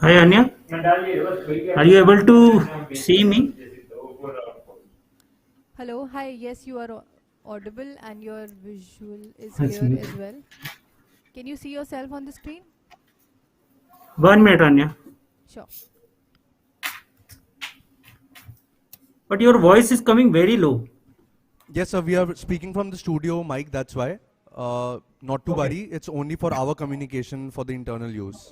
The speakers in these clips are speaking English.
Hi Anya, are you able to see me? Hello, hi. Yes, you are audible and your visual is That's clear me. as well. Can you see yourself on the screen? 1 minute, Anya. Sure. But your voice is coming very low. Yes, sir. We are speaking from the studio mic. That's why. Not to Okay. worry. It's only for our communication for the internal use.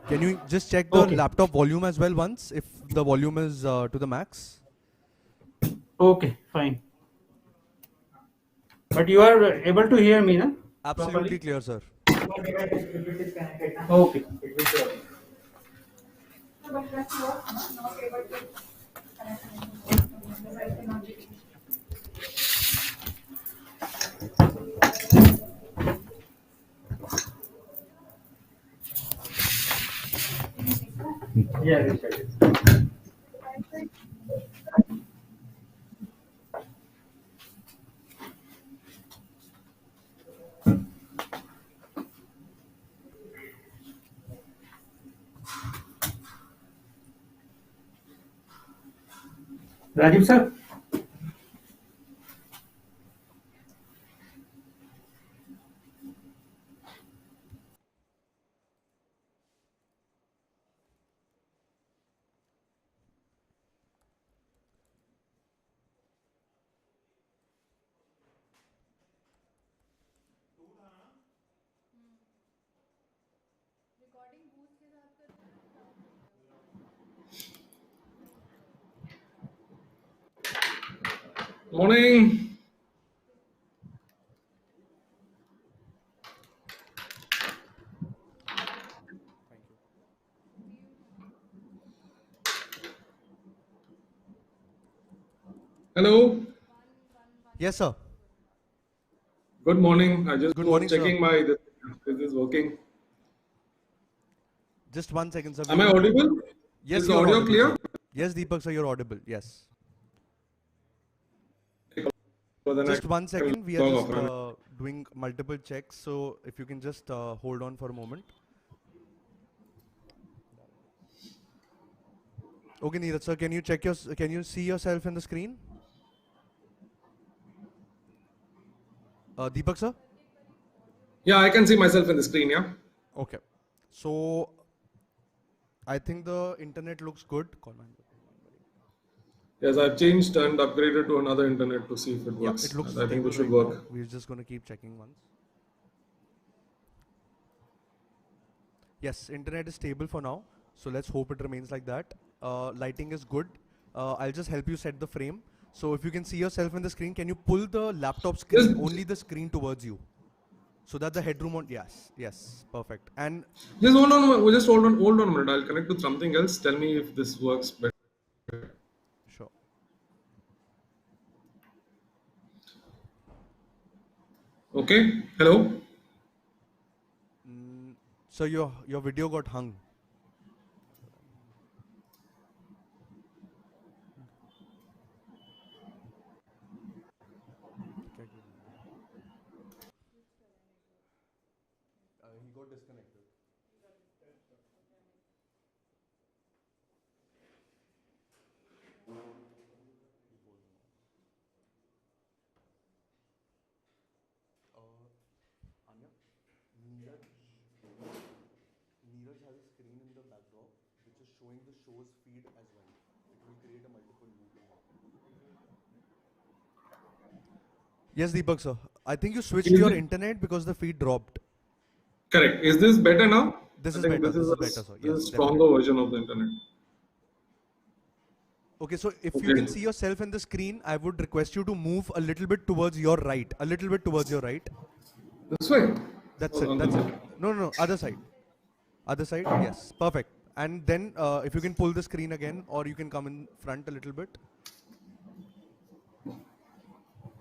Can you just check the Okay. laptop volume as well once if the volume is to the max? Okay. Fine. But you are able to hear me, na? Absolutely Properly. clear, sir. Okay. Rajiv sir. Morning. Thank you. Hello. Yes, sir. Good morning. I just Good was morning, sir. checking my is this working? Just 1 second, sir. We Am I will. audible? Is Yes, the you're audio audible, clear? sir. Yes, Deepak, sir, you're audible. Yes. So then I Just 1 second. We are log just off. doing multiple checks. So if you can just hold on for a moment. Okay, Neeraj, sir, can you check your? Can you see yourself in the screen? Deepak, sir. Yeah, I can see myself in the screen. Yeah. Okay. So I think the internet looks good. Call mine. Yes, I've changed and upgraded to another internet to see if it Yeah, it works. looks I think stable this should right now. work. We're just going to keep checking once. Yes, internet is stable for now. So let's hope it remains like that. Lighting is good. I'll just help you set the frame. So if you can see yourself in the screen, can you pull the laptop screen, Just, only the screen towards you? So that the headroom on, yes, yes, perfect. And just hold on. Just hold on a minute. I'll connect to something else. Tell me if this works better. sure. Okay. Hello. So your video got hung. He got disconnected. Anya, Neeraj, Neeraj has a screen in the backdrop which is showing the show's feed as well. It will create a multiple loop. Yes, Deepak sir. I think you switched Is your it internet because the feed dropped. correct? Is this better now? This I is think better. this is This is better, sir. this is Yes, a stronger definitely. version of the internet. Okay, so if you can Okay. see yourself in the screen, I would request you to move a little bit towards your right. A little bit towards your right. This way. That's Or it. on That's it. the No, no, no. Other side. Other side. Yes. Perfect. And then if you can pull the screen again, or you can come in front a little bit.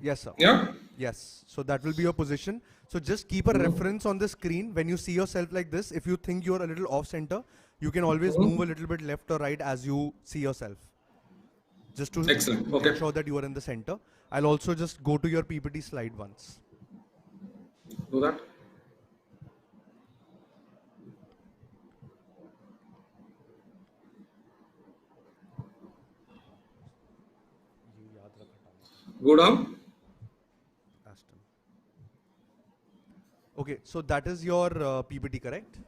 Yes, sir. yeah. Yes. So that will be your position. So just keep a reference on the screen when you see yourself like this. If you think you're a little off center, you can always move a little bit left or right as you see yourself. Just to Excellent. Okay. ensure that you are in the center. I'll also just go to your PPT slide once. Do that. Go down. Aston. Okay, so that is your PPT, correct?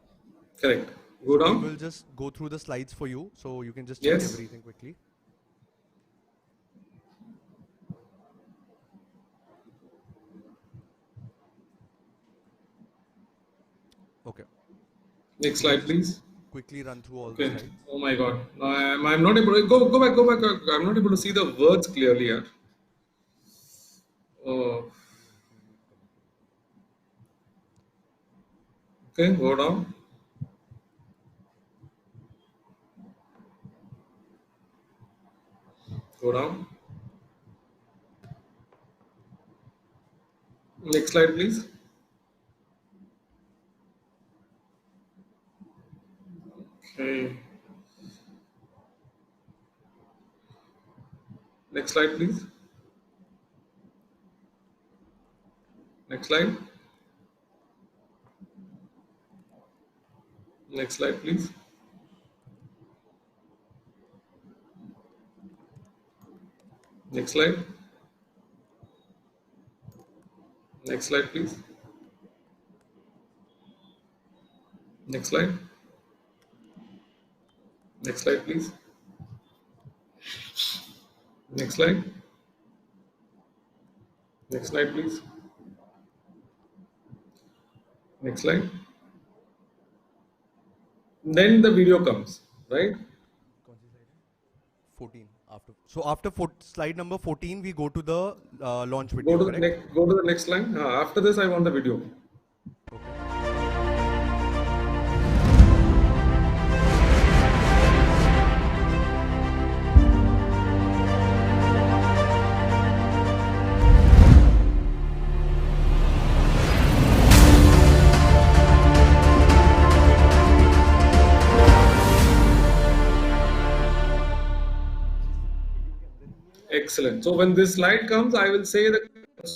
Correct. Go So we will down. just go through the slides for you, so you can just check Yes. everything quickly. Okay, Next so we'll slide, just please. quickly run through all the Okay. slides. Oh my God. No, I'm not able to go back. Go back. I'm not able to see the words clearly here. Oh. Okay. Go down. Go down. Next slide, please. Okay. Next slide, please. Next slide. Next slide, please. Next slide. Next slide, please. Next slide. Next slide, please. Next slide. Next slide, please. Next slide. Then the video comes, right? 14 after. So after slide number 14, we go to the launch Go video. to the Correct? next. Go to the next line. After this, I want the video. Excellent. So when this slide comes, I will say the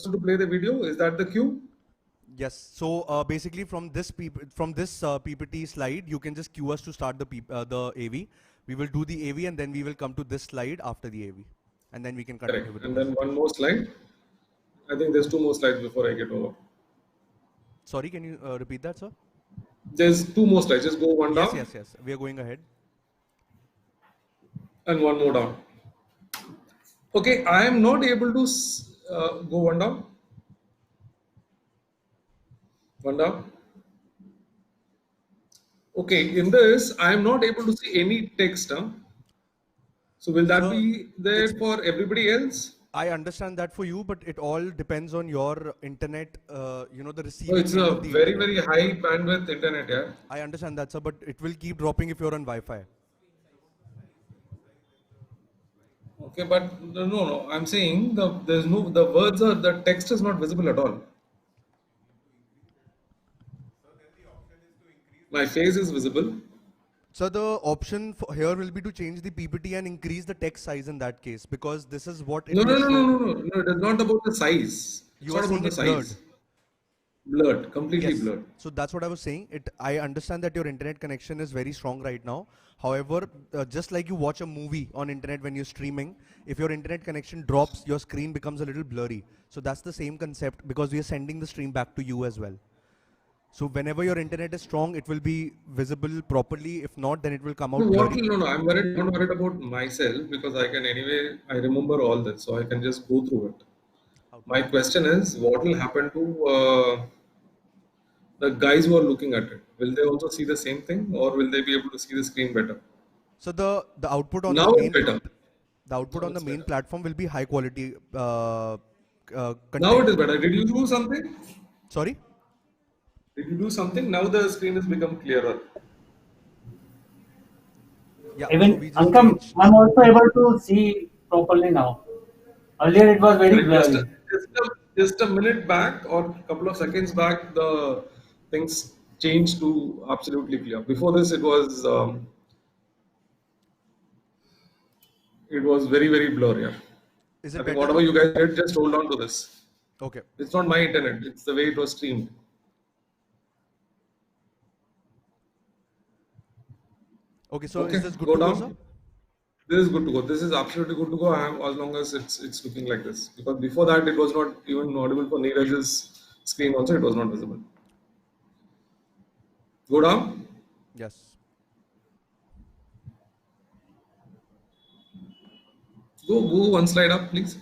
to play the video. Is that the cue? Yes. So basically, from this PPT slide, you can just cue us to start the AV. We will do the AV, and then we will come to this slide after the AV, and then we can continue Correct. with And the then one more slide. I think there's 2 more slides before I get over. Sorry, can you repeat that, sir? There's 2 more slides. Just go one down Yes. We are going ahead. and one more down. Okay, I am not able to go one down. One down. Okay, in this, I am not able to see any text. So will that Sir, be there for everybody else? I understand that for you, but it all depends on your internet, the So receiving it's end a of the very, internet. very high bandwidth internet, yeah. I understand that, sir, but it will keep dropping if you're on Wi-Fi. Okay, but no. I'm saying the text is not visible at all. My face is visible. So the option here will be to change the PPT and increase the text size in that case, because this is what it No. will show. It is not about the size. It's You not are about seeing the it blurred. size. Blurred, completely Yes. blurred. So that's what I was saying. I understand that your internet connection is very strong right now. However, just like you watch a movie on internet when you're streaming, if your internet connection drops, your screen becomes a little blurry. So that's the same concept, because we are sending the stream back to you as well. So whenever your internet is strong, it will be visible properly. If not, then it will come out blurry. No. I'm not worried about myself because I remember all this, so I can just go through it. Okay. My question is, what will happen to the guys who are looking at it? Will they also see the same thing, or will they be able to see the screen better? So the output on Now the it's better. main platform will be high quality content. Now it is better. Did you do something? Sorry? Did you do something? Now the screen has become clearer. Yeah. so Even we just Ankam, changed- I'm also able to see properly now. Earlier it was very blurry. Just a minute back or a couple of seconds back, the things changed to absolutely clear. Before this, it was very, very blurry. Yeah. Is I it think better? whatever you guys did, just hold on to this. Okay. It's not my internet. It's the way it was streamed. Okay. So Okay, is this good go to go, down. sir? This is good to go. This is absolutely good to go. As long as it's looking like this. Because before that, it was not even audible for Neeraj's screen. Also, it was not visible. Go down. Yes. Go one slide up, please.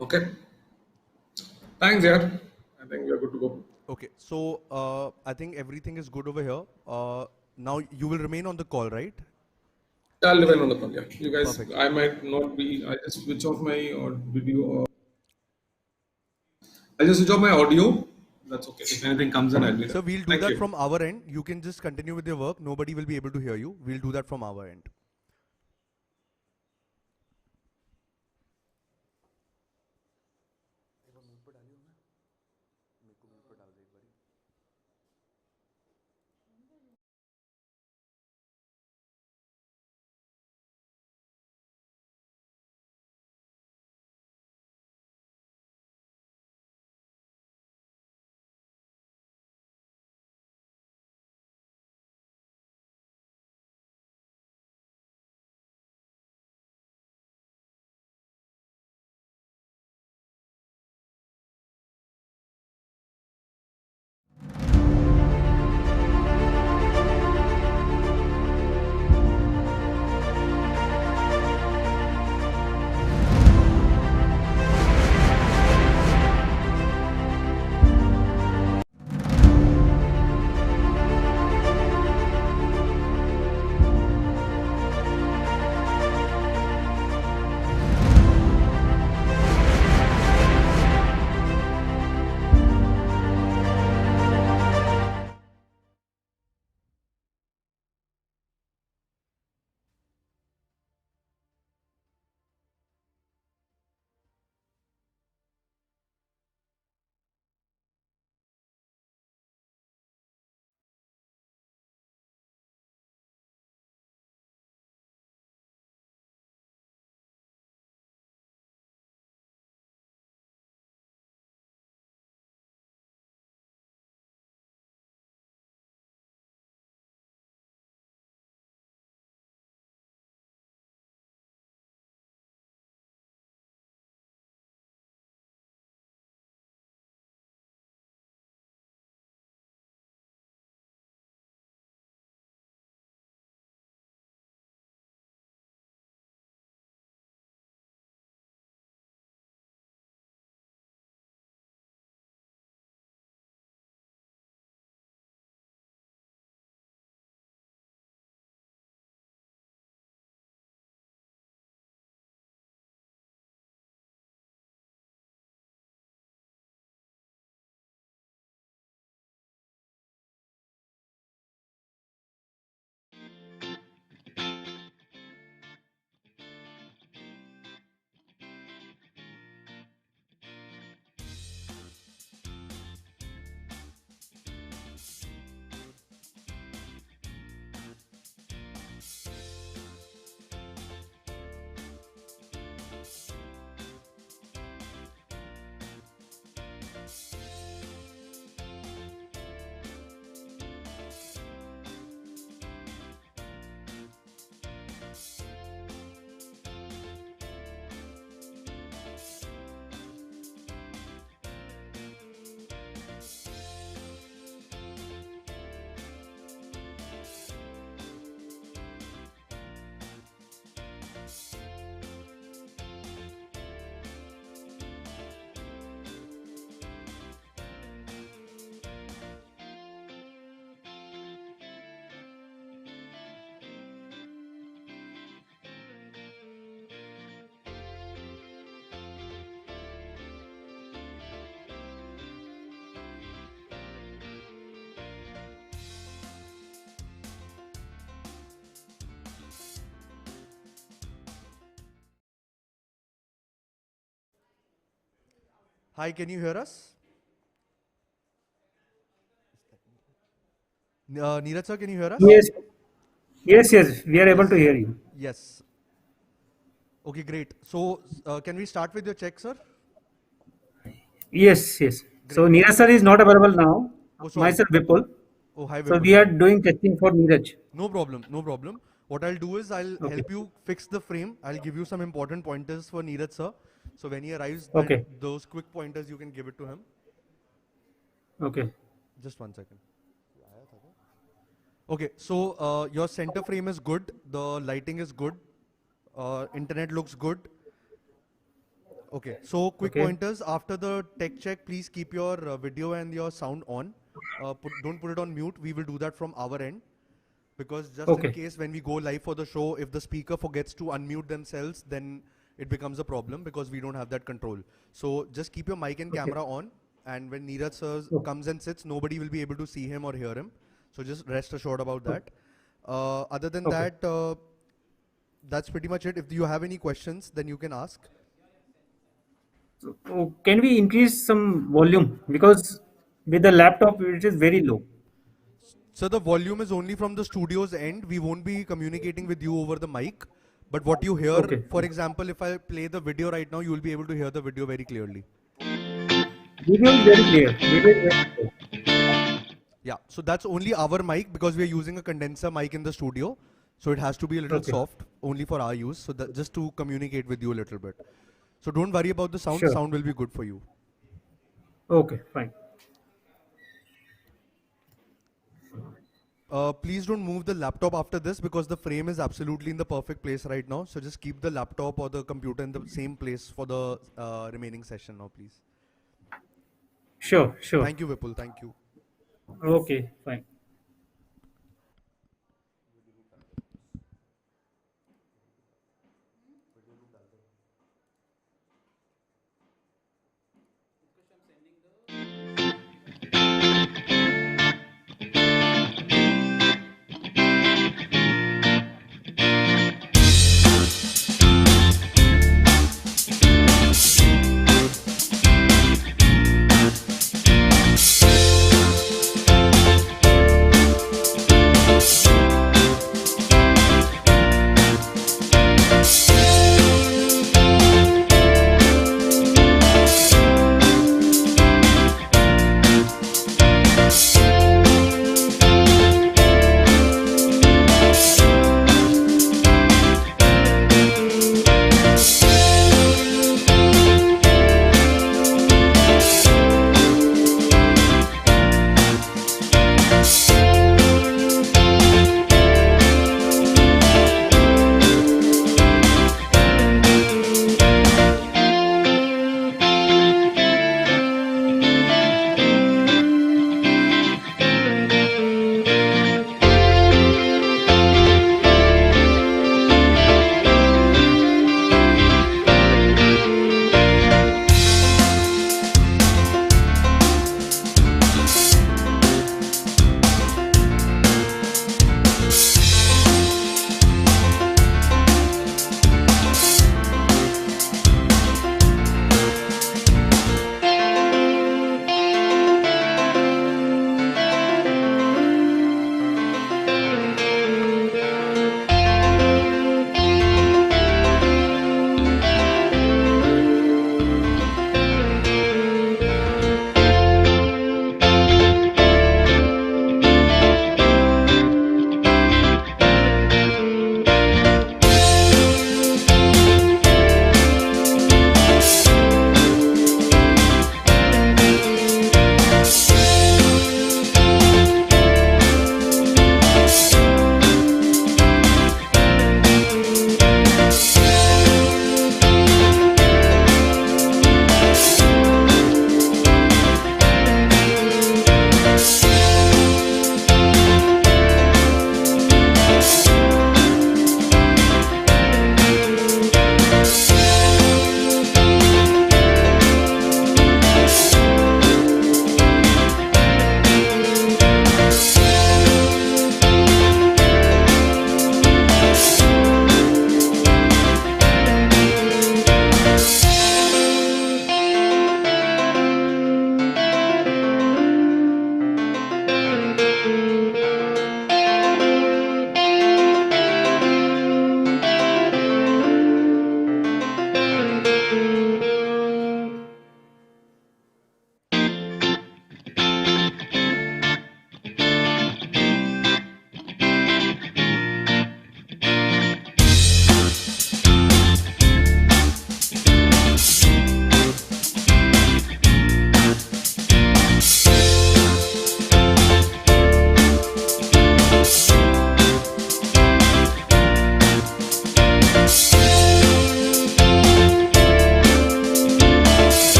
Okay. Thanks, yeah. I think we are good to go. Okay. So I think everything is good over here. Now you will remain on the call, right? I'll remain on the call. Yeah, you guys. Perfect. I might not be. I just switch off my video. I'll just switch off my audio. that's okay. If anything comes in, I'll be there. So we'll do Thank that you. from our end. You can just continue with your work. Nobody will be able to hear you. We'll do that from our end. Hi, can you hear us? Neeraj sir, can you hear us? Yes, yes, we are able to hear you. Yes. Okay, great. So, can we start with your check, sir? Yes, yes. So Neeraj sir is not available now. Oh, sorry. Myself, Vipul. Oh, hi, So Vipul. we are doing testing for Neeraj. No problem, no problem. What I'll do is I'll Okay. help you fix the frame. I'll give you some important pointers for Neeraj sir. So when he arrives, Okay. then those quick pointers you can give it to him. Okay. Just 1 second. Okay, so your center frame is good. The lighting is good. Internet looks good. Okay, so quick Okay. pointers. After the tech check, please keep your video and your sound on. Don't put it on mute. We will do that from our end. Because just Okay. in case when we go live for the show, if the speaker forgets to unmute themselves, then it becomes a problem because we don't have that control. So just keep your mic and Okay. camera on. and when Neeraj sir Okay. comes and sits, nobody will be able to see him or hear him. So just rest assured about that. Other than Okay. that, that's pretty much it. If you have any questions, then you can ask. Oh, can we increase some volume? Because with the laptop, it is very low. So the volume is only from the studio's end. We won't be communicating with you over the mic. But what you hear, Okay. for example, if I play the video right now, you will be able to hear the video very clearly. Video is very clear. Video is very clear. Yeah, so that's only our mic because we are using a condenser mic in the studio. So it has to be a little Okay. soft, only for our use. So that just to communicate with you a little bit. So don't worry about the sound. Sure. The sound will be good for you. Okay, fine. Please don't move the laptop after this because the frame is absolutely in the perfect place right now. So just keep the laptop or the computer in the same place for the remaining session now, please. Sure, sure. Thank you, Vipul. Thank you. Okay, fine.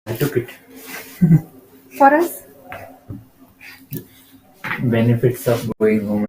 I took it. For us? Benefits of going home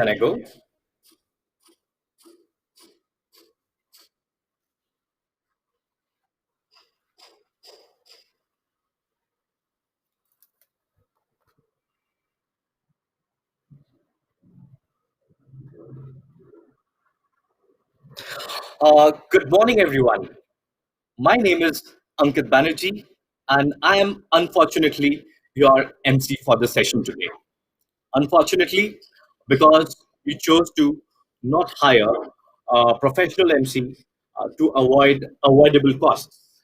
can I go? Good morning, everyone. My name is Ankit Banerjee, and I am unfortunately your MC for the session today. Unfortunately, because we chose to not hire a professional MC to avoid avoidable costs.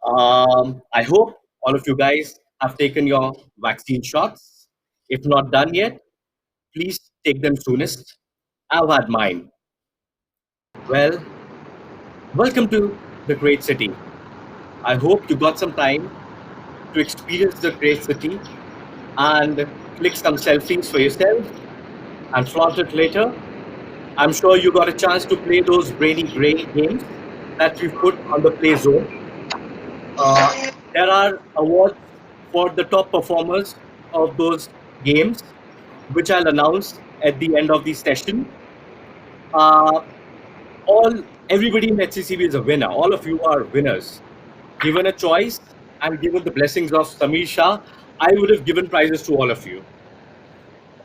I hope all of you guys have taken your vaccine shots. If not done yet, please take them soonest. I've had mine. Well, welcome to the great city. I hope you got some time to experience the great city and click some selfies for yourself and flaunt it later. I'm sure you got a chance to play those brainy gray games that we put on the play zone. There are awards for the top performers of those games, which I'll announce at the end of the session. Everybody in HCCB is a winner. All of you are winners. Given a choice and given the blessings of Samir Shah, I would have given prizes to all of you.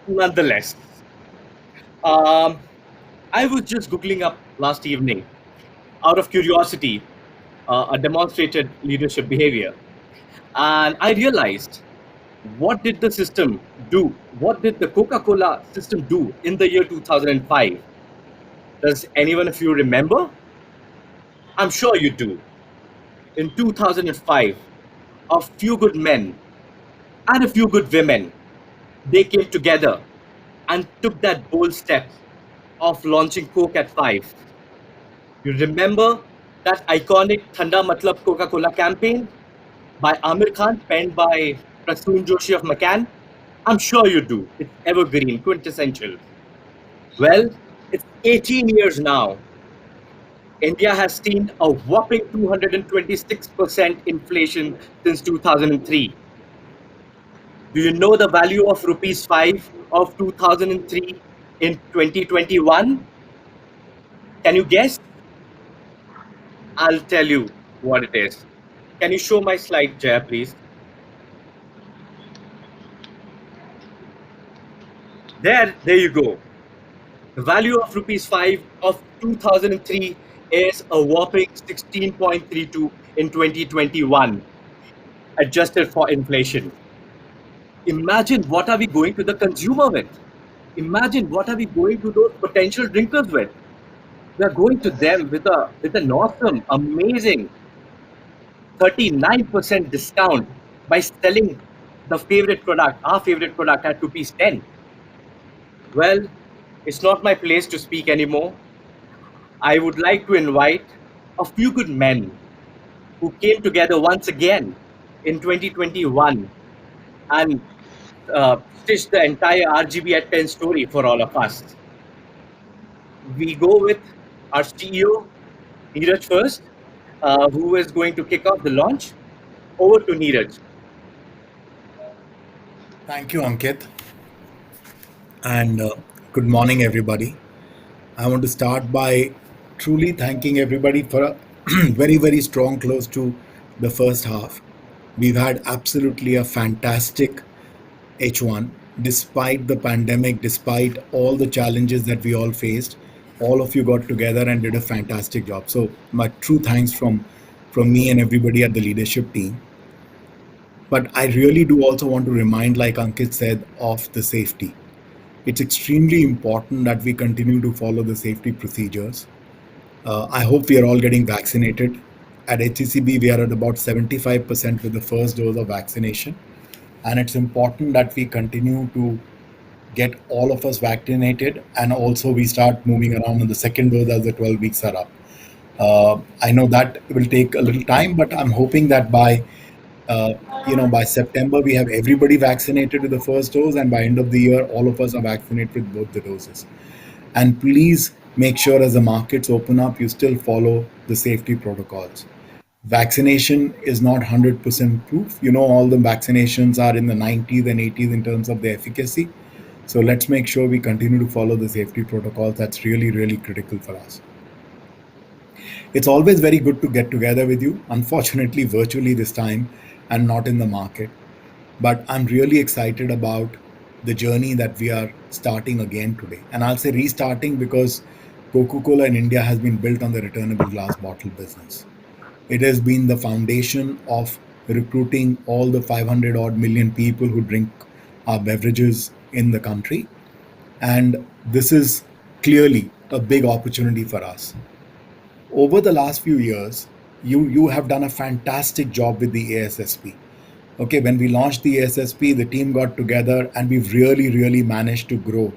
Nonetheless, I was just Googling up last evening, out of curiosity, a demonstrated leadership behavior. And I realized, what did the system do? What did the Coca-Cola system do in the year 2005? Does anyone of you remember? I'm sure you do. In 2005, a few good men and a few good women, they came together and took that bold step of launching Coke at 5. You remember that iconic Thanda Matlab Coca-Cola campaign by Amir Khan, penned by Prasoon Joshi of McCann? I'm sure you do. It's evergreen, quintessential. Well, it's 18 years now. India has seen a whopping 226% inflation since 2003. Do you know the value of rupees 5 of 2003 in 2021? Can you guess? I'll tell you what it is. Can you show my slide, Jaya, please? There you go. The value of rupees 5 of 2003 is a whopping 16.32 in 2021, adjusted for inflation. Imagine what are we going to the consumer with? Imagine what are we going to those potential drinkers with? We are going to them with an awesome, amazing 39% discount by selling the favorite product, our favorite product, at rupees 10. Well, it's not my place to speak anymore. I would like to invite a few good men who came together once again in 2021 and stitched the entire RGB at 10 story for all of us. We go with our CEO, Neeraj first, who is going to kick off the launch. Over to Neeraj. Thank you, Ankit. And good morning, everybody. I want to start by truly thanking everybody for a very, very strong close to the first half. We've had absolutely a fantastic H1, despite the pandemic, despite all the challenges that we all faced. All of you got together and did a fantastic job. So my true thanks from me and everybody at the leadership team. But I really do also want to remind, like Ankit said, of the safety. It's extremely important that we continue to follow the safety procedures. I hope we are all getting vaccinated. At HCCB, we are at about 75% with the first dose of vaccination. And it's important that we continue to get all of us vaccinated, and also we start moving around on the second dose as the 12 weeks are up. I know that will take a little time, but I'm hoping that by September we have everybody vaccinated with the first dose, and by end of the year all of us are vaccinated with both the doses. And please make sure as the markets open up, you still follow the safety protocols. Vaccination is not 100% proof. All the vaccinations are in the 90s and 80s in terms of the efficacy. So let's make sure we continue to follow the safety protocols. That's really, really critical for us. It's always very good to get together with you. Unfortunately, virtually this time and not in the market. But I'm really excited about the journey that we are starting again today. And I'll say restarting because Coca-Cola in India has been built on the returnable glass bottle business. It has been the foundation of recruiting all the 500 odd million people who drink our beverages in the country. And this is clearly a big opportunity for us. Over the last few years, you have done a fantastic job with the ASSP. Okay, when we launched the ASSP, the team got together and we've really managed to grow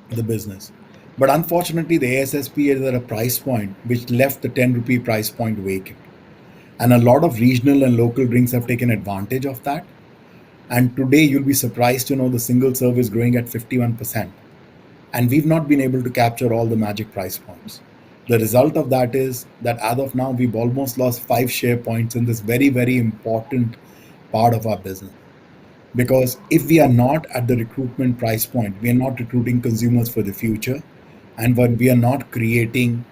the business. But unfortunately, the ASSP is at a price point which left the 10 rupee price point vacant. And a lot of regional and local drinks have taken advantage of that. And today you'll be surprised to know the single serve is growing at 51%. And we've not been able to capture all the magic price points. The result of that is that as of now, we've almost lost 5 share points in this very important part of our business. Because if we are not at the recruitment price point, we are not recruiting consumers for the future, and when we are not creating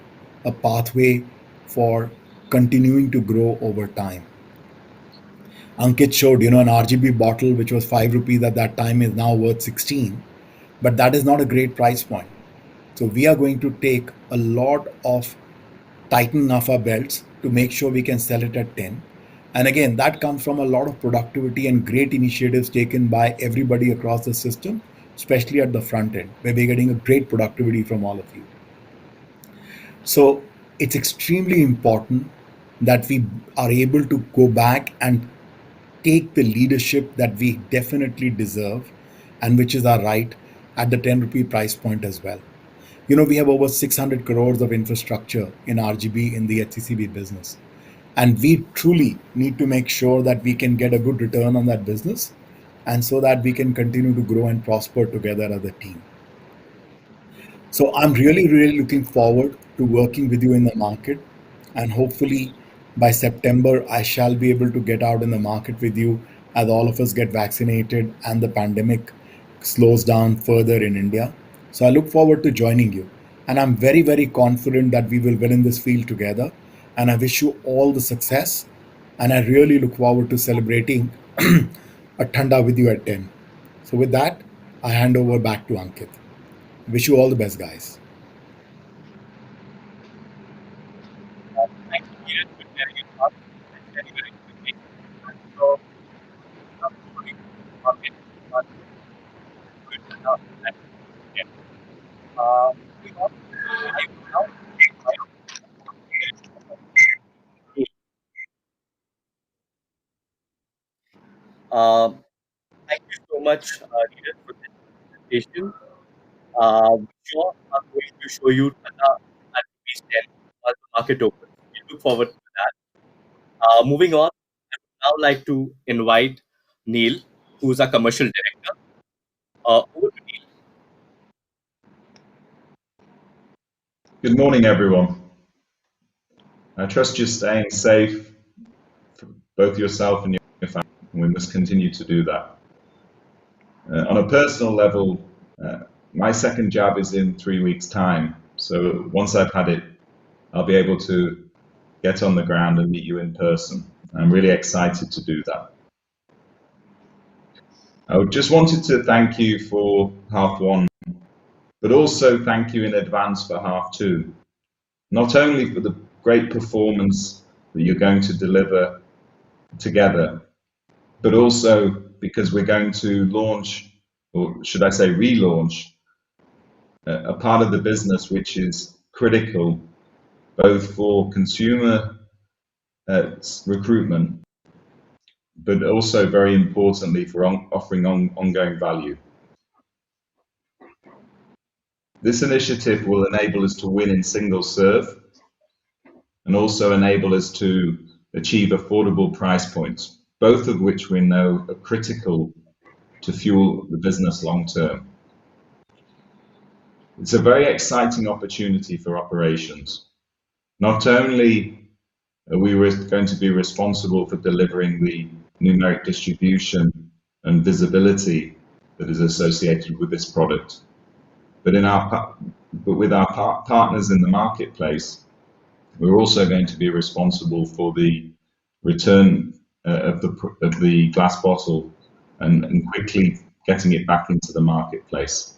a pathway for continuing to grow over time. Ankit showed, an RGB bottle which was 5 rupees at that time is now worth 16, but that is not a great price point. So we are going to take a lot of tightening of our belts to make sure we can sell it at 10. And again, that comes from a lot of productivity and great initiatives taken by everybody across the system, especially at the front end, where we're getting a great productivity from all of you. So it's extremely important that we are able to go back and take the leadership that we definitely deserve and which is our right at the 10 rupee price point as well. We have over 600 crores of infrastructure in RGB in the HCCB business. And we truly need to make sure that we can get a good return on that business and so that we can continue to grow and prosper together as a team. So I'm really looking forward to working with you in the market, and hopefully by September, I shall be able to get out in the market with you as all of us get vaccinated and the pandemic slows down further in India. So I look forward to joining you. And I'm very confident that we will win in this field together. And I wish you all the success. And I really look forward to celebrating a Thanda with you at 10. So with that, I hand over back to Ankit. Wish you all the best, guys. Thank you, Neeraj, for sharing your thoughts and sharing your expectations. So, market, good, and, yeah. Moving on, I will now thank you so much, Neeraj, for this presentation. We sure are going to show you Tata at rupees 10 as the market opens. We look forward to that. Moving on, I would now like to invite Neil, who is our commercial director. Over to Neil. Good morning, everyone. I trust you're staying safe, for both yourself and your family, and we must continue to do that. On a personal level, my second jab is in 3 weeks' time. So once I've had it, I'll be able to get on the ground and meet you in person. I'm really excited to do that. I just wanted to thank you for half one, but also thank you in advance for half two. Not only for the great performance that you're going to deliver together, but also because we're going to launch, or should I say relaunch, a part of the business which is critical both for consumer recruitment, but also very importantly for offering ongoing value. This initiative will enable us to win in single serve and also enable us to achieve affordable price points, both of which we know are critical to fuel the business long term. It's a very exciting opportunity for operations. Not only are we going to be responsible for delivering the numeric distribution and visibility that is associated with this product. But with our partners in the marketplace, we're also going to be responsible for the return of the glass bottle and quickly getting it back into the marketplace.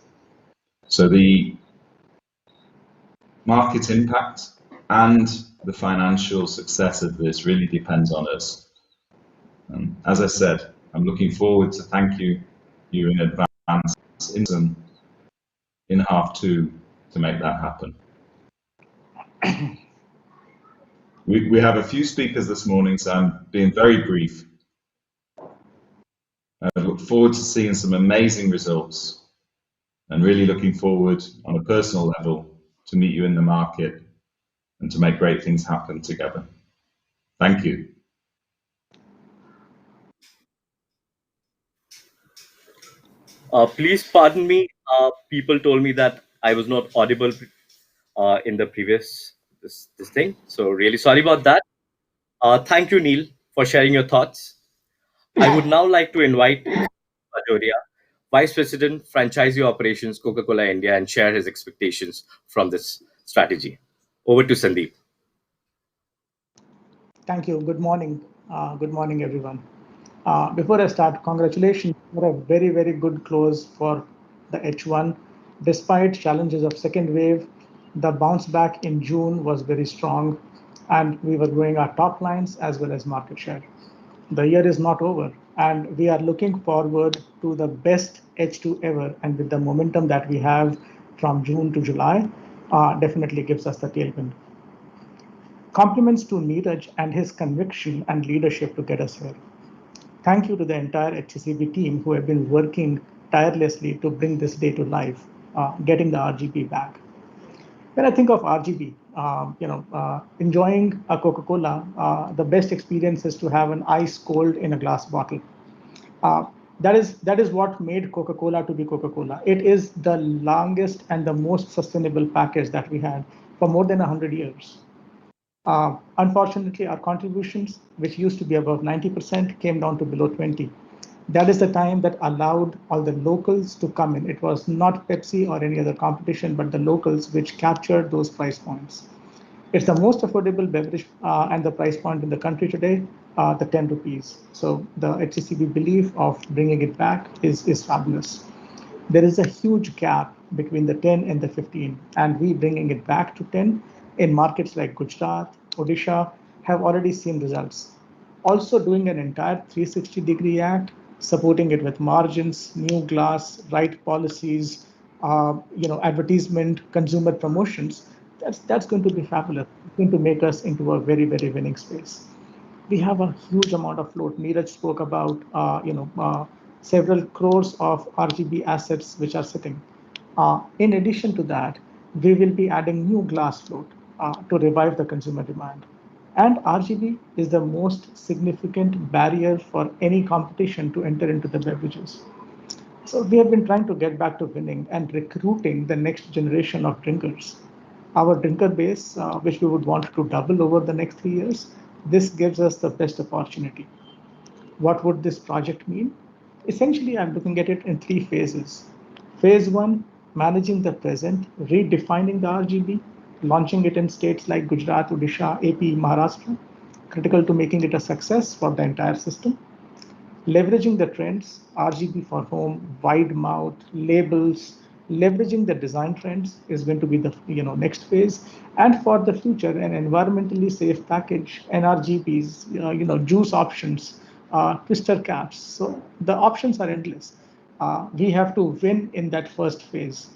So the market impact and the financial success of this really depends on us. As I said, I'm looking forward to thank you in advance in half two to make that happen. We have a few speakers this morning, so I'm being very brief. I look forward to seeing some amazing results and really looking forward on a personal level to meet you in the market and to make great things happen together. Thank you. Please pardon me. People told me that I was not audible in the previous this thing. So really sorry about that. Thank you, Neil, for sharing your thoughts. I would now like to invite Bajoria, Vice President, Franchisee Operations, Coca-Cola India, and share his expectations from this strategy. Over to Sandeep. Thank you. Good morning. Good morning, everyone. Before I start, congratulations for a very, very good close for the H1. Despite challenges of second wave, the bounce back in June was very strong, and we were growing our top lines as well as market share. The year is not over, and we are looking forward to the best H2 ever. And with the momentum that we have from June to July, definitely gives us the tailwind. Compliments to Neeraj and his conviction and leadership to get us here. Thank you to the entire HCCB team who have been working tirelessly to bring this day to life, getting the RGB back. When I think of RGB, enjoying a Coca-Cola, the best experience is to have an ice cold in a glass bottle. That is what made Coca-Cola to be Coca-Cola. It is the longest and the most sustainable package that we had for more than 100 years. Unfortunately, our contributions, which used to be above 90%, came down to below 20%. That is the time that allowed all the locals to come in. It was not Pepsi or any other competition, but the locals which captured those price points. It's the most affordable beverage and the price point in the country today, the 10 rupees. So the HCCB belief of bringing it back is fabulous. There is a huge gap between the 10 and the 15, and we bringing it back to 10 in markets like Gujarat, Odisha have already seen results. Also doing an entire 360-degree act, supporting it with margins, new glass, right policies, advertisement, consumer promotions. That's going to be fabulous. It's going to make us into a very, very winning space. We have a huge amount of float. Neeraj spoke about several crores of RGB assets which are sitting. In addition to that, we will be adding new glass float to revive the consumer demand. And RGB is the most significant barrier for any competition to enter into the beverages. So we have been trying to get back to winning and recruiting the next generation of drinkers. Our drinker base, which we would want to double over the next 3 years, this gives us the best opportunity. What would this project mean? Essentially, I'm looking at it in 3 phases. Phase 1, managing the present, redefining the RGB, launching it in states like Gujarat, Odisha, AP, Maharashtra, critical to making it a success for the entire system. Leveraging the trends, RGB for home, wide mouth, labels, leveraging the design trends is going to be the next phase. And for the future, an environmentally safe package, NRGBs, juice options, twister caps. So the options are endless. We have to win in that first phase.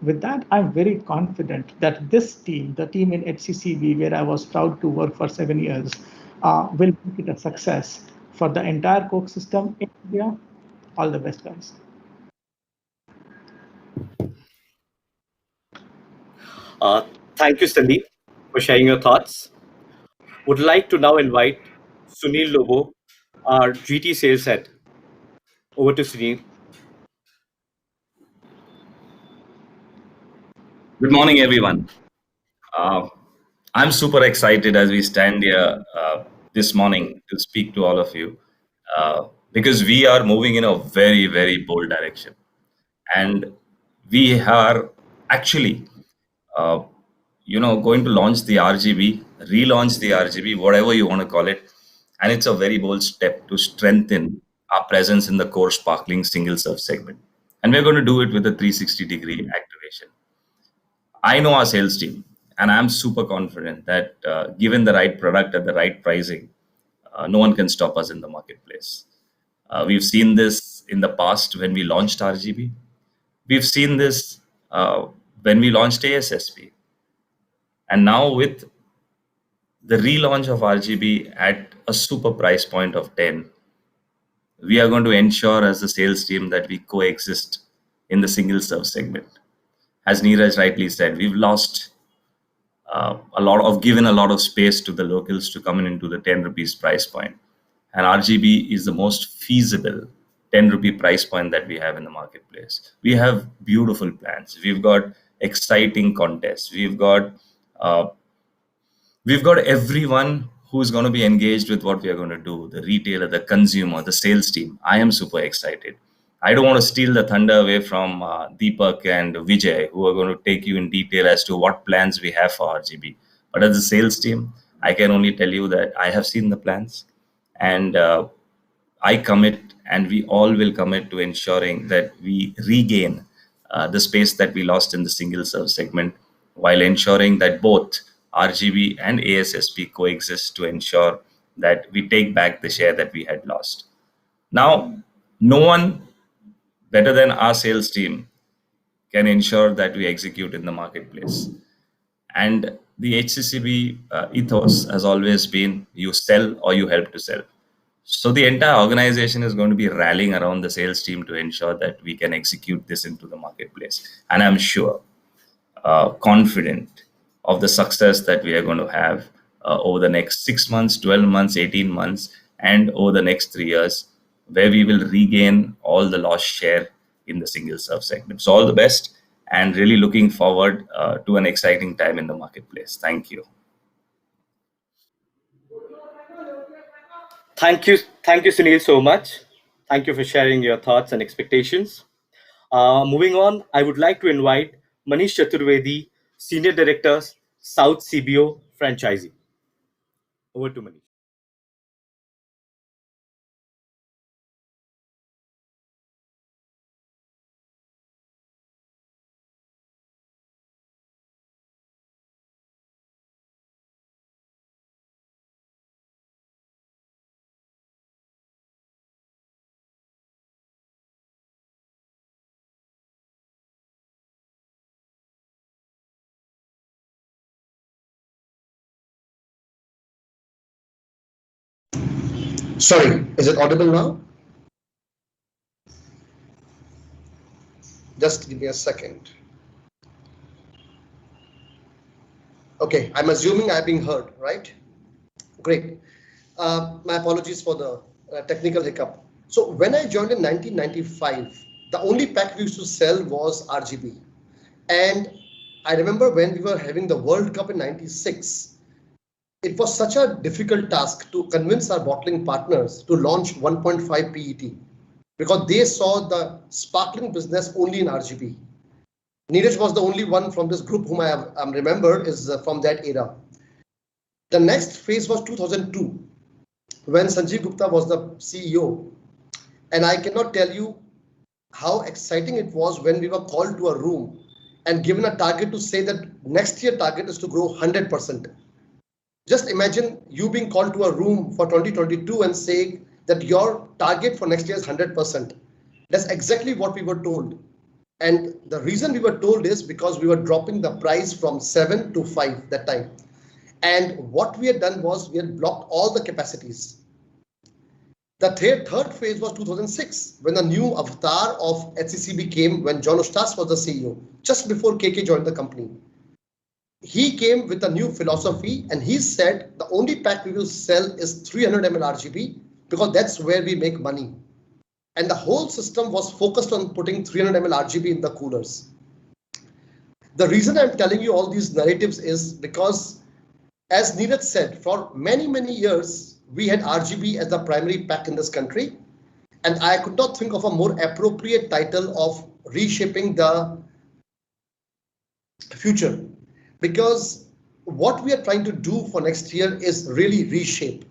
With that, I'm very confident that this team, the team in HCCB, where I was proud to work for 7 years, will make it a success for the entire Coke system in India. All the best, guys. Thank you, Sandeep, for sharing your thoughts. Would like to now invite Sunil Lobo, our GT sales head. Over to Sunil. Good morning, everyone. I'm super excited as we stand here this morning to speak to all of you because we are moving in a very, very bold direction. and we are actually going to launch the RGB, relaunch the RGB, whatever you want to call it. And it's a very bold step to strengthen our presence in the core sparkling single serve segment. And we're going to do it with a 360-degree activation. I know our sales team, and I'm super confident that given the right product at the right pricing, no one can stop us in the marketplace. We've seen this in the past when we launched RGB. We've seen this when we launched ASSP. And now with the relaunch of RGB at a super price point of 10, we are going to ensure as the sales team that we coexist in the single serve segment. As Neeraj rightly said, we've lost given a lot of space to the locals to come into the 10 rupees price point. And RGB is the most feasible 10 rupee price point that we have in the marketplace. We have beautiful plans. We've got exciting contests. We've got everyone who's going to be engaged with what we are going to do, the retailer, the consumer, the sales team. I am super excited. I don't want to steal the thunder away from Deepak and Vijay, who are going to take you in detail as to what plans we have for RGB. But as a sales team, I can only tell you that I have seen the plans, and I commit, and we all will commit to ensuring that we regain the space that we lost in the single serve segment, while ensuring that both RGB and ASSP coexist to ensure that we take back the share that we had lost. Now, no one better than our sales team can ensure that we execute in the marketplace. And the HCCB ethos has always been you sell or you help to sell. So the entire organization is going to be rallying around the sales team to ensure that we can execute this into the marketplace. And I'm sure, confident of the success that we are going to have over the next 6 months, 12 months, 18 months, and over the next 3 years, where we will regain all the lost share in the single serve segment. So all the best, and really looking forward to an exciting time in the marketplace. Thank you. Thank you, Sunil, so much. Thank you for sharing your thoughts and expectations. Moving on, I would like to invite Manish Chaturvedi, Senior Director, South CBO Franchisee. Over to Manish. Sorry, is it audible now? Just give me a second. Okay, I'm assuming I'm being heard, right? Great. My apologies for the technical hiccup. So when I joined in 1995, the only pack we used to sell was RGB. And I remember when we were having the World Cup in 96, it was such a difficult task to convince our bottling partners to launch 1.5 PET because they saw the sparkling business only in RGB. Neeraj was the only one from this group whom I have remembered is from that era. The next phase was 2002 when Sanjeev Gupta was the CEO. And I cannot tell you how exciting it was when we were called to a room and given a target to say that next year target is to grow 100%. Just imagine you being called to a room for 2022 and saying that your target for next year is 100%. That's exactly what we were told. And the reason we were told is because we were dropping the price from 7 to 5 that time. And what we had done was we had blocked all the capacities. The third phase was 2006 when the new avatar of HCCB came when John Eustace was the CEO, just before KK joined the company. He came with a new philosophy and he said the only pack we will sell is 300 ml RGB because that's where we make money. And the whole system was focused on putting 300 ml RGB in the coolers. The reason I'm telling you all these narratives is because, as Neeraj said, for many, many years, we had RGB as the primary pack in this country. And I could not think of a more appropriate title of reshaping the future, because what we are trying to do for next year is really reshape.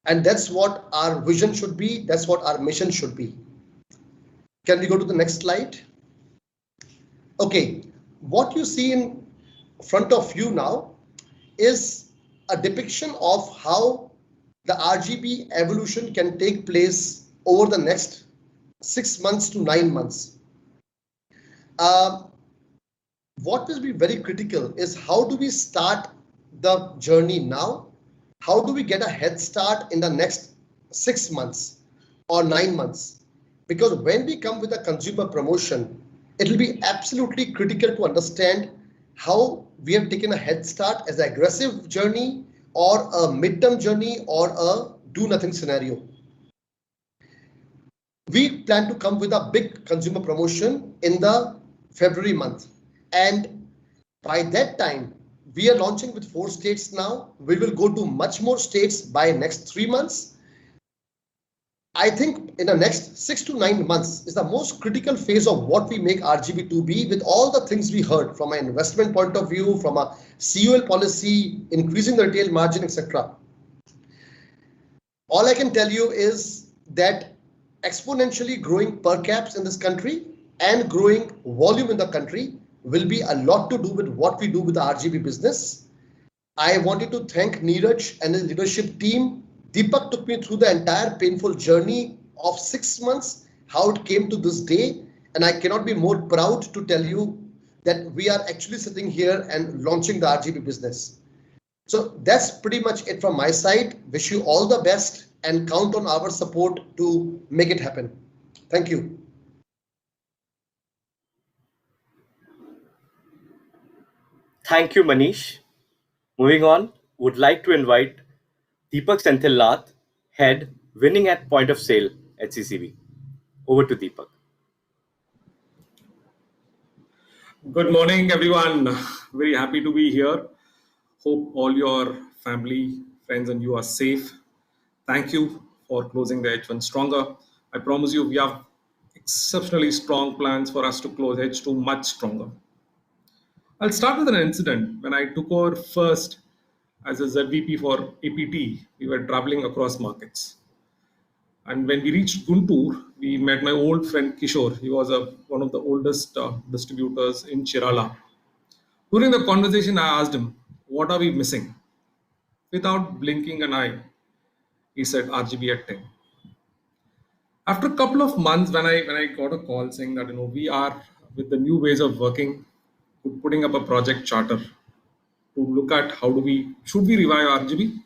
And that's what our vision should be. That's what our mission should be. Can we go to the next slide? Okay, what you see in front of you now is a depiction of how the RGB evolution can take place over the next 6 months to 9 months. What will be very critical is how do we start the journey now? How do we get a head start in the next 6 months or 9 months? Because when we come with a consumer promotion, it will be absolutely critical to understand how we have taken a head start as an aggressive journey or a midterm journey or a do nothing scenario. We plan to come with a big consumer promotion in the February month. And by that time, we are launching with 4 states now. We will go to much more states by next 3 months. I think in the next 6 to 9 months is the most critical phase of what we make RGB to be, with all the things we heard from an investment point of view, from a CUL policy, increasing the retail margin, etc. All I can tell you is that exponentially growing per caps in this country and growing volume in the country will be a lot to do with what we do with the RGB business. I wanted to thank Neeraj and his leadership team. Deepak took me through the entire painful journey of 6 months, how it came to this day. And I cannot be more proud to tell you that we are actually sitting here and launching the RGB business. So that's pretty much it from my side. Wish you all the best and count on our support to make it happen. Thank you. Thank you, Manish. Moving on, would like to invite Deepak Senthil-Lath, Head, Winning at Point of Sale at CCB. Over to Deepak. Good morning, everyone. Very happy to be here. Hope all your family, friends, and you are safe. Thank you for closing the H1 stronger. I promise you, we have exceptionally strong plans for us to close H2 much stronger. I'll start with an incident. When I took over first as a ZVP for APT, we were traveling across markets. And when we reached Guntur, we met my old friend Kishore. He was one of the oldest distributors in Chirala. During the conversation, I asked him, what are we missing? Without blinking an eye, he said RGB at 10. After a couple of months, when I got a call saying that we are with the new ways of working, putting up a project charter to look at should we revive RGB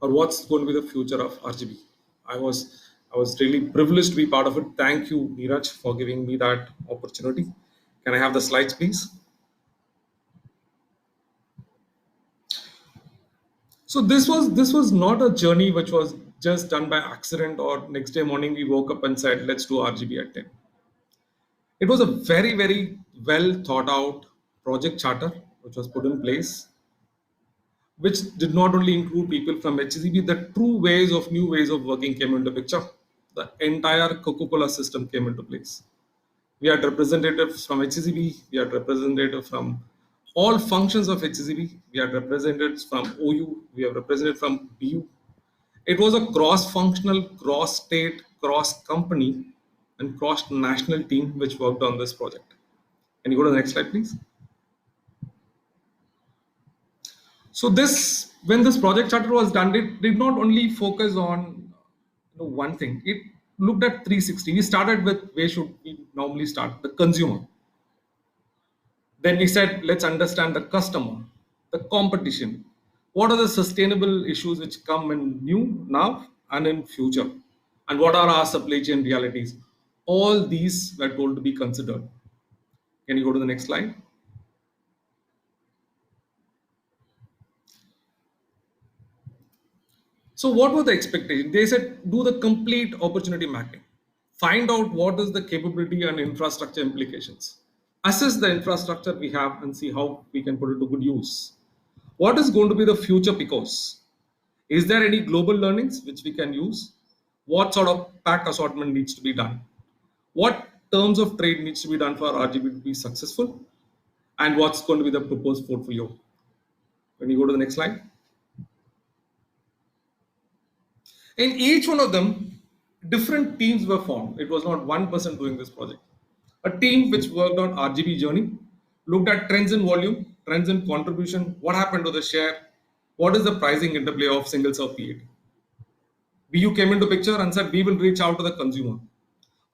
or what's going to be the future of RGB. I was really privileged to be part of it. Thank you, Neeraj, for giving me that opportunity. Can I have the slides, please? So this was not a journey which was just done by accident or next day morning we woke up and said, let's do RGB at 10. It was a very, very well thought out project charter which was put in place, which did not only include people from HCB, the new ways of working came into picture. The entire Coca-Cola system came into place. We had representatives from HCB, we had representatives from all functions of HCB, we had representatives from OU, we have representatives from BU. It was a cross-functional, cross-state, cross-company and cross-national team which worked on this project. Can you go to the next slide, please? So when this project charter was done, it did not only focus on one thing. It looked at 360. We started with where should we normally start? The consumer. Then we said, let's understand the customer, the competition. What are the sustainable issues which come in new now and in future? And what are our supply chain realities? All these were told to be considered. Can you go to the next slide? So what was the expectation? They said, do the complete opportunity mapping. Find out what is the capability and infrastructure implications. Assess the infrastructure we have and see how we can put it to good use. What is going to be the future PICOs? Is there any global learnings which we can use? What sort of pack assortment needs to be done? What terms of trade needs to be done for RGB to be successful, and what's going to be the proposed portfolio. When you go to the next slide. In each one of them, different teams were formed. It was not one person doing this project. A team which worked on RGB journey, looked at trends in volume, trends in contribution, what happened to the share, what is the pricing interplay of single serve PET. BU came into picture and said, we will reach out to the consumer.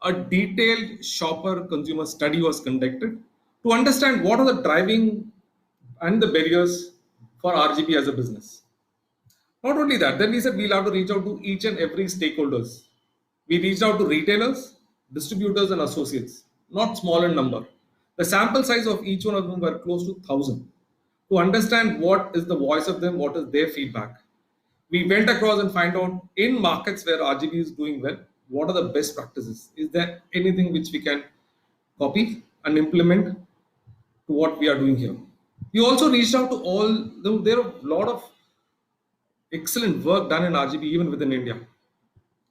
A detailed shopper consumer study was conducted to understand what are the driving and the barriers for RGB as a business. Not only that, then we said we'll have to reach out to each and every stakeholders. We reached out to retailers, distributors and associates, not small in number. The sample size of each one of them were close to 1,000 to understand what is the voice of them, what is their feedback. We went across and find out in markets where RGB is doing well, what are the best practices? Is there anything which we can copy and implement to what we are doing here? We also reached out to all, there are a lot of excellent work done in RGB even within India.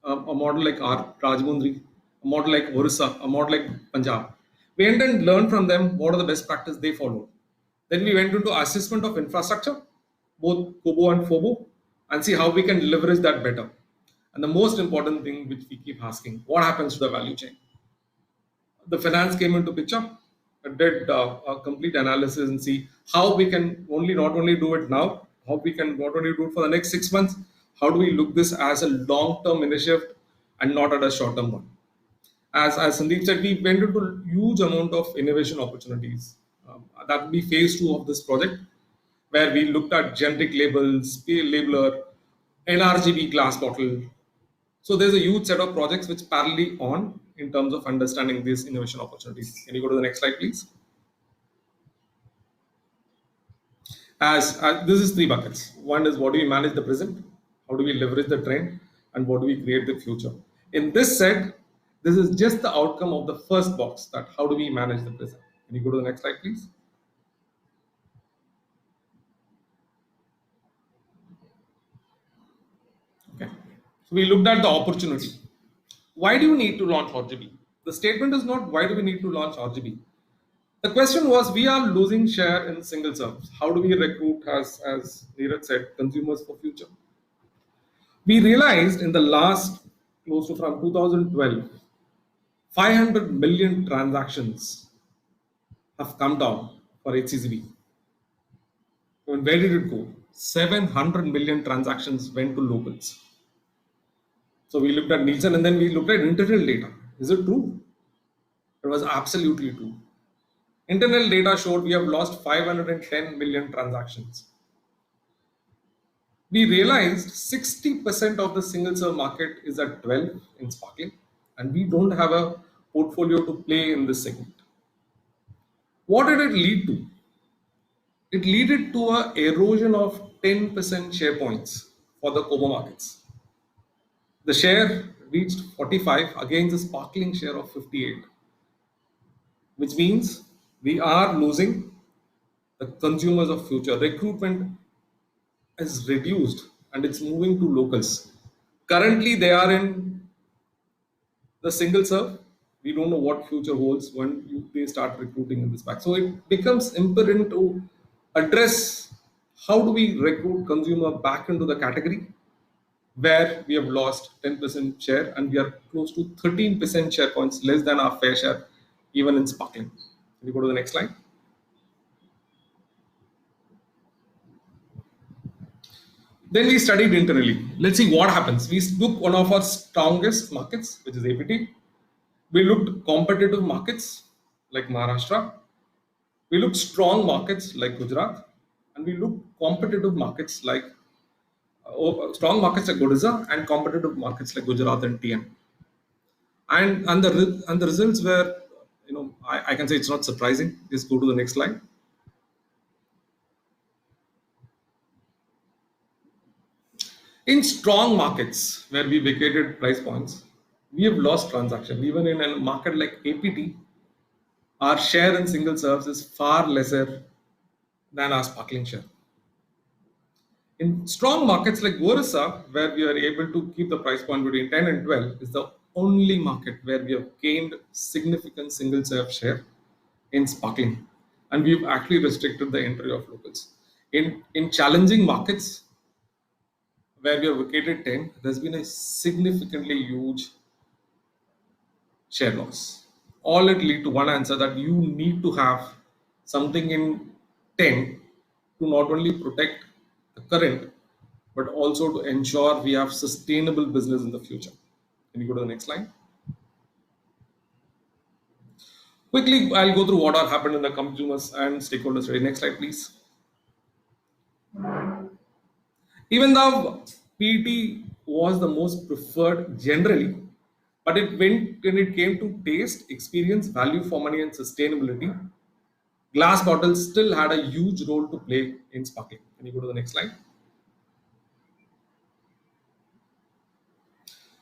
A model like Rajmundry, a model like Orissa, a model like Punjab. We went and learned from them what are the best practices they followed. Then we went into assessment of infrastructure, both COBO and FOBO, and see how we can leverage that better. And the most important thing which we keep asking, what happens to the value chain? The finance came into picture, did a complete analysis and see how we can not only do it now, how we can not only do it for the next 6 months, how do we look this as a long-term initiative and not at a short-term one. As Sandeep said, we went into a huge amount of innovation opportunities. That will be phase 2 of this project, where we looked at generic labels, labeler, NRGB glass bottle. So there's a huge set of projects which parallelly on in terms of understanding these innovation opportunities. Can you go to the next slide, please? As this is 3 buckets. One is what do we manage the present, how do we leverage the trend, and what do we create the future. In this set, this is just the outcome of the first box, that how do we manage the present. Can you go to the next slide, please? Okay. So we looked at the opportunity. Why do you need to launch RGB? The statement is not why do we need to launch RGB. The question was, we are losing share in single serves. How do we recruit, as Neeraj said, consumers for future? We realized in the last, close to from 2012, 500 million transactions have come down for HCCB. And where did it go? 700 million transactions went to locals. So we looked at Nielsen and then we looked at internal data. Is it true? It was absolutely true. Internal data showed we have lost 510 million transactions. We realized 60% of the single serve market is at 12 in sparkling, and we don't have a portfolio to play in this segment. What did it lead to? It led to an erosion of 10% share points for the COBO markets. The share reached 45 against the sparkling share of 58, which means we are losing the consumers of future. Recruitment is reduced and it's moving to locals. Currently, they are in the single serve. We don't know what future holds when they start recruiting in this pack. So it becomes imperative to address how do we recruit consumer back into the category where we have lost 10% share and we are close to 13% share points, less than our fair share, even in sparkling. Can you go to the next slide? Then we studied internally. Let's see what happens. We took one of our strongest markets, which is APT. We looked competitive markets like Maharashtra. We looked strong markets like Gujarat. And we looked competitive markets like strong markets like Odisha and competitive markets like Gujarat and TN. And the results were, I can say it's not surprising. Just go to the next slide. In strong markets where we vacated price points, we have lost transaction. Even in a market like APT, our share in single serves is far lesser than our sparkling share. In strong markets like Orissa, where we are able to keep the price point between 10 and 12, is the only market where we have gained significant single serve share in sparkling, and we've actually restricted the entry of locals. In challenging markets where we have vacated 10, there's been a significantly huge share loss. All it lead to one answer, that you need to have something in 10 to not only protect the current, but also to ensure we have sustainable business in the future. Can you go to the next slide? Quickly, I'll go through what are happened in the consumers and stakeholders study. Next slide, please. Even though PET was the most preferred generally, but when it came to taste, experience, value for money, and sustainability, glass bottles still had a huge role to play in sparkling. Can you go to the next slide?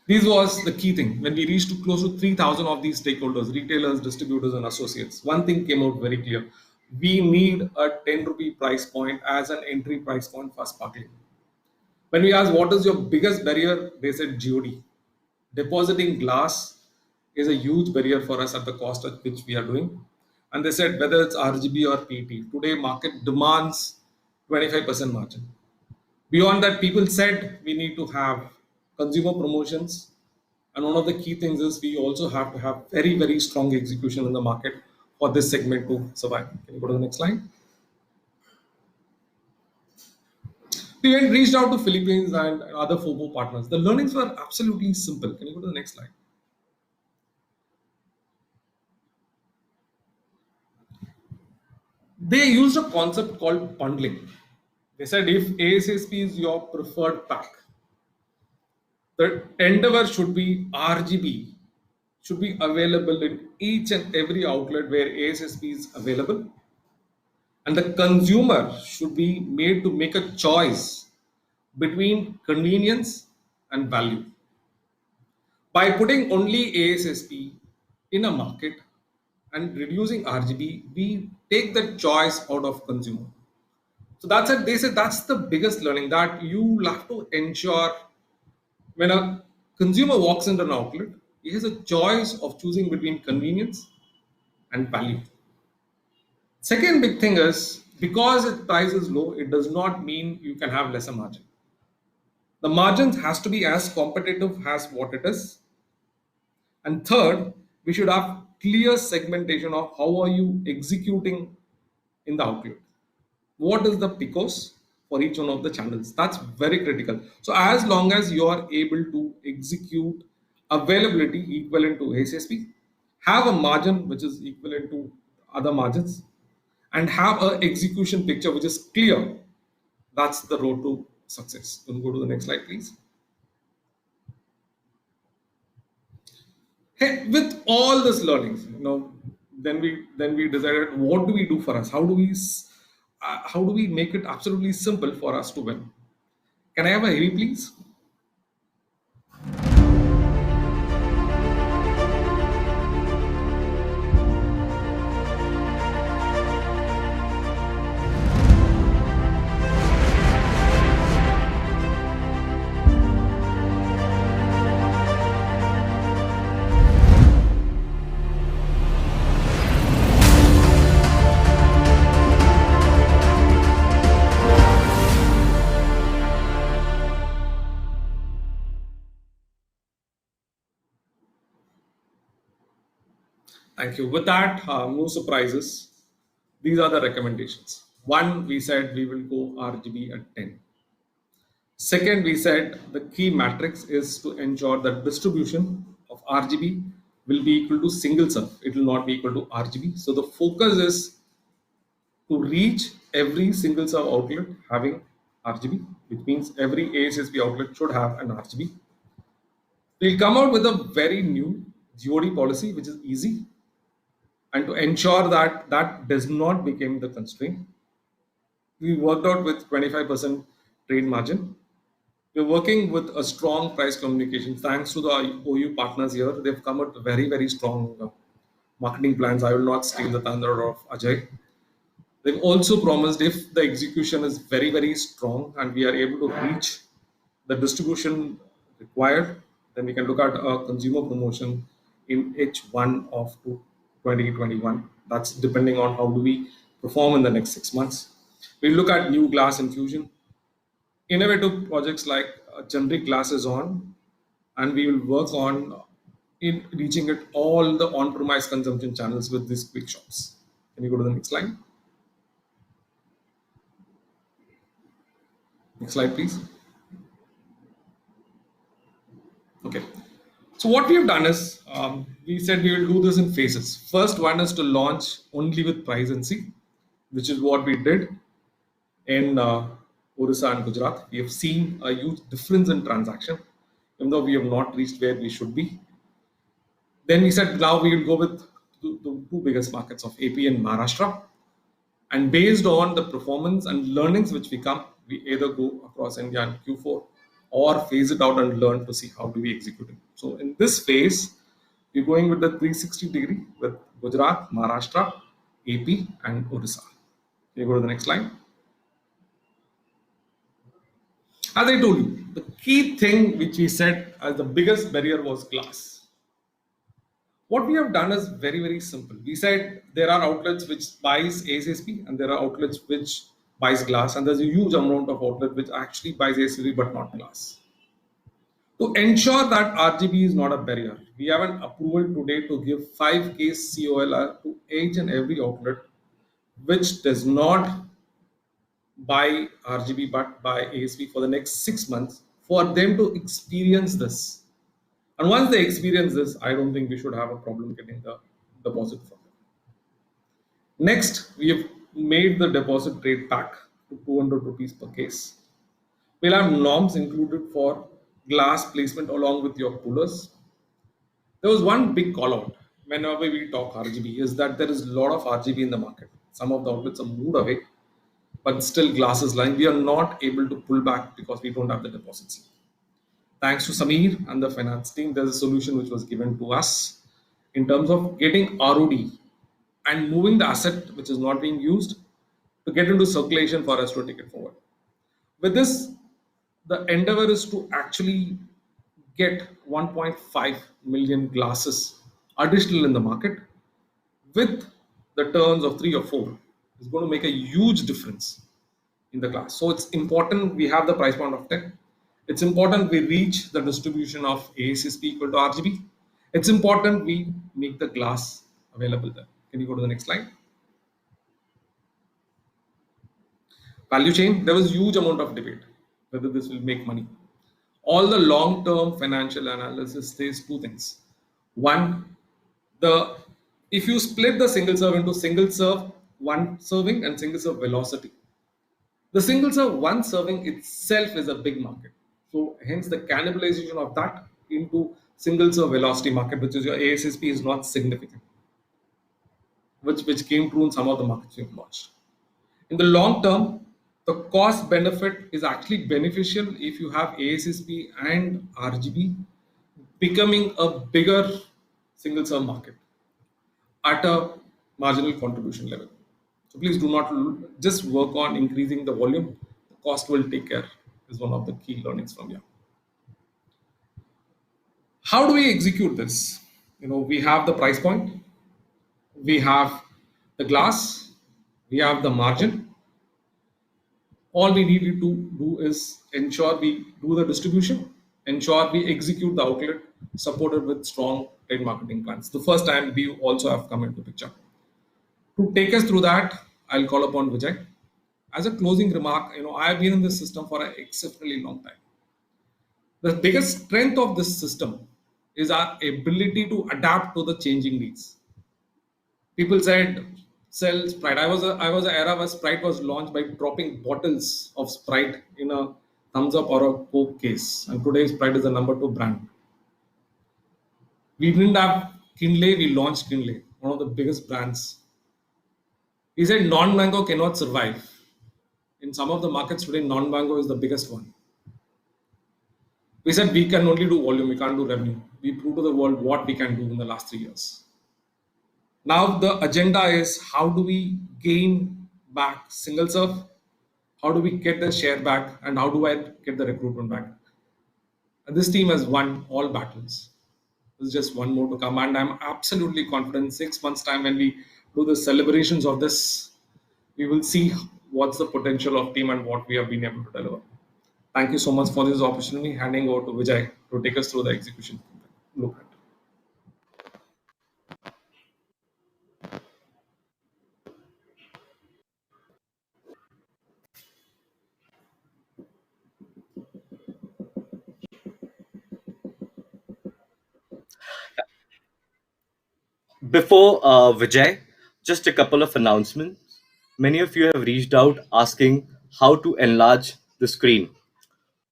This was the key thing. When we reached to close to 3,000 of these stakeholders, retailers, distributors, and associates, one thing came out very clear. We need a 10 rupee price point as an entry price point for sparkling. When we asked what is your biggest barrier, they said GOD. Depositing glass is a huge barrier for us at the cost at which we are doing. And they said whether it's RGB or PET, today market demands 25% margin. Beyond that, people said we need to have consumer promotions. And one of the key things is we also have to have very, very strong execution in the market for this segment to survive. Can you go to the next slide? We reached out to Philippines and other FOBO partners. The learnings were absolutely simple. Can you go to the next slide? They used a concept called bundling. They said if ASSP is your preferred pack, the endeavor should be RGB should be available in each and every outlet where ASSP is available. And the consumer should be made to make a choice between convenience and value. By putting only ASSP in a market and reducing RGB, we take the choice out of consumer. So that's it. They said that's the biggest learning, that you have to ensure when a consumer walks into an outlet, he has a choice of choosing between convenience and value. Second big thing is, because its price is low, it does not mean you can have lesser margin. The margins has to be as competitive as what it is. And third, we should have clear segmentation of how are you executing in the outlet. What is the PICOS for each one of the channels? That's very critical. So as long as you are able to execute availability equivalent to ASSP, have a margin which is equivalent to other margins, and have an execution picture which is clear, that's the road to success. Can you go to the next slide, please? Hey, with all this learnings, then we decided what do we do for us? How do we make it absolutely simple for us to win? Can I have a heavy, please? Thank you. With that, no surprises. These are the recommendations. One, we said we will go RGB at 10. Second, we said the key matrix is to ensure that distribution of RGB will be equal to single serve. It will not be equal to RGB. So the focus is to reach every single serve outlet having RGB, which means every ASSP outlet should have an RGB. We'll come out with a very new GOD policy, which is easy, and to ensure that that does not become the constraint. We worked out with 25% trade margin. We're working with a strong price communication. Thanks to the OU partners here, they've come up with very, very strong marketing plans. I will not steal the thunder of Ajay. They've also promised if the execution is very, very strong and we are able to reach the distribution required, Then we can look at a consumer promotion in H1 of 2021. That's depending on how do we perform in the next 6 months. We look at new glass infusion, innovative projects like generic glass is on, and we will work on in reaching it all the on-premise consumption channels with these quick shops. Can you go to the next slide? Next slide, please. Okay. So what we have done is, we said we will do this in phases. First one is to launch only with price and see, which is what we did in Orissa and Gujarat. We have seen a huge difference in transaction, even though we have not reached where we should be. Then we said now we will go with the two biggest markets of AP and Maharashtra. And based on the performance and learnings which we come, we either go across India in Q4 or phase it out and learn to see how do we execute it. So in this phase, we're going with the 360-degree with Gujarat, Maharashtra, AP, and Orissa. Can you go to the next slide? As I told you, the key thing which we said as the biggest barrier was glass. What we have done is very, very simple. We said there are outlets which buys ASSP and there are outlets which buys glass, and there's a huge amount of outlet which actually buys ASSP but not glass. To ensure that RGB is not a barrier, we have an approval today to give 5K COLR to each and every outlet which does not buy RGB but buy ASP for the next 6 months for them to experience this. And once they experience this, I don't think we should have a problem getting the deposit from them. Next, we have made the deposit rate back to 200 rupees per case. We'll have norms included for glass placement along with your coolers. There was one big call out whenever we talk RGB is that there is a lot of RGB in the market. Some of the outlets are moved away, but still glass is lying. We are not able to pull back because we don't have the deposits. Thanks to Samir and the finance team, there's a solution which was given to us in terms of getting ROD and moving the asset which is not being used to get into circulation for us to take it forward. With this, the endeavor is to actually get 1.5 million glasses additional in the market with the turns of 3 or 4. It's going to make a huge difference in the glass. So it's important we have the price point of 10. It's important we reach the distribution of ASSP equal to RGB. It's important we make the glass available there. Can you go to the next slide? Value chain, there was huge amount of debate whether this will make money. All the long-term financial analysis says two things. One, if you split the single serve into single serve, one serving and single serve velocity, the single serve one serving itself is a big market. So hence the cannibalization of that into single serve velocity market, which is your ASSP, is not significant, which came true in some of the markets we've launched. In the long term, the cost benefit is actually beneficial if you have ASSP and RGB becoming a bigger single serve market at a marginal contribution level. So please do not just work on increasing the volume. The cost will take care is one of the key learnings from here. How do we execute this? We have the price point, we have the glass, we have the margin. All we need to do is ensure we do the distribution, ensure we execute the outlet, supported with strong trade marketing plans. The first time we also have come into picture. To take us through that, I'll call upon Vijay. As a closing remark, I have been in this system for an exceptionally long time. The biggest strength of this system is our ability to adapt to the changing needs. People said, sell Sprite. I was an era where Sprite was launched by dropping bottles of Sprite in a Thumbs Up or a Coke case. And today Sprite is the number 2 brand. We didn't have Kinley, we launched Kinley, one of the biggest brands. We said non-mango cannot survive. In some of the markets today, non-mango is the biggest one. We said we can only do volume, we can't do revenue. We proved to the world what we can do in the last 3 years. Now the agenda is how do we gain back single serve? How do we get the share back? And how do I get the recruitment back? And this team has won all battles. There's just one more to come, and I'm absolutely confident 6 months' time when we do the celebrations of this, we will see what's the potential of team and what we have been able to deliver. Thank you so much for this opportunity. Handing over to Vijay to take us through the execution blueprint. Before Vijay, just a couple of announcements. Many of you have reached out asking how to enlarge the screen.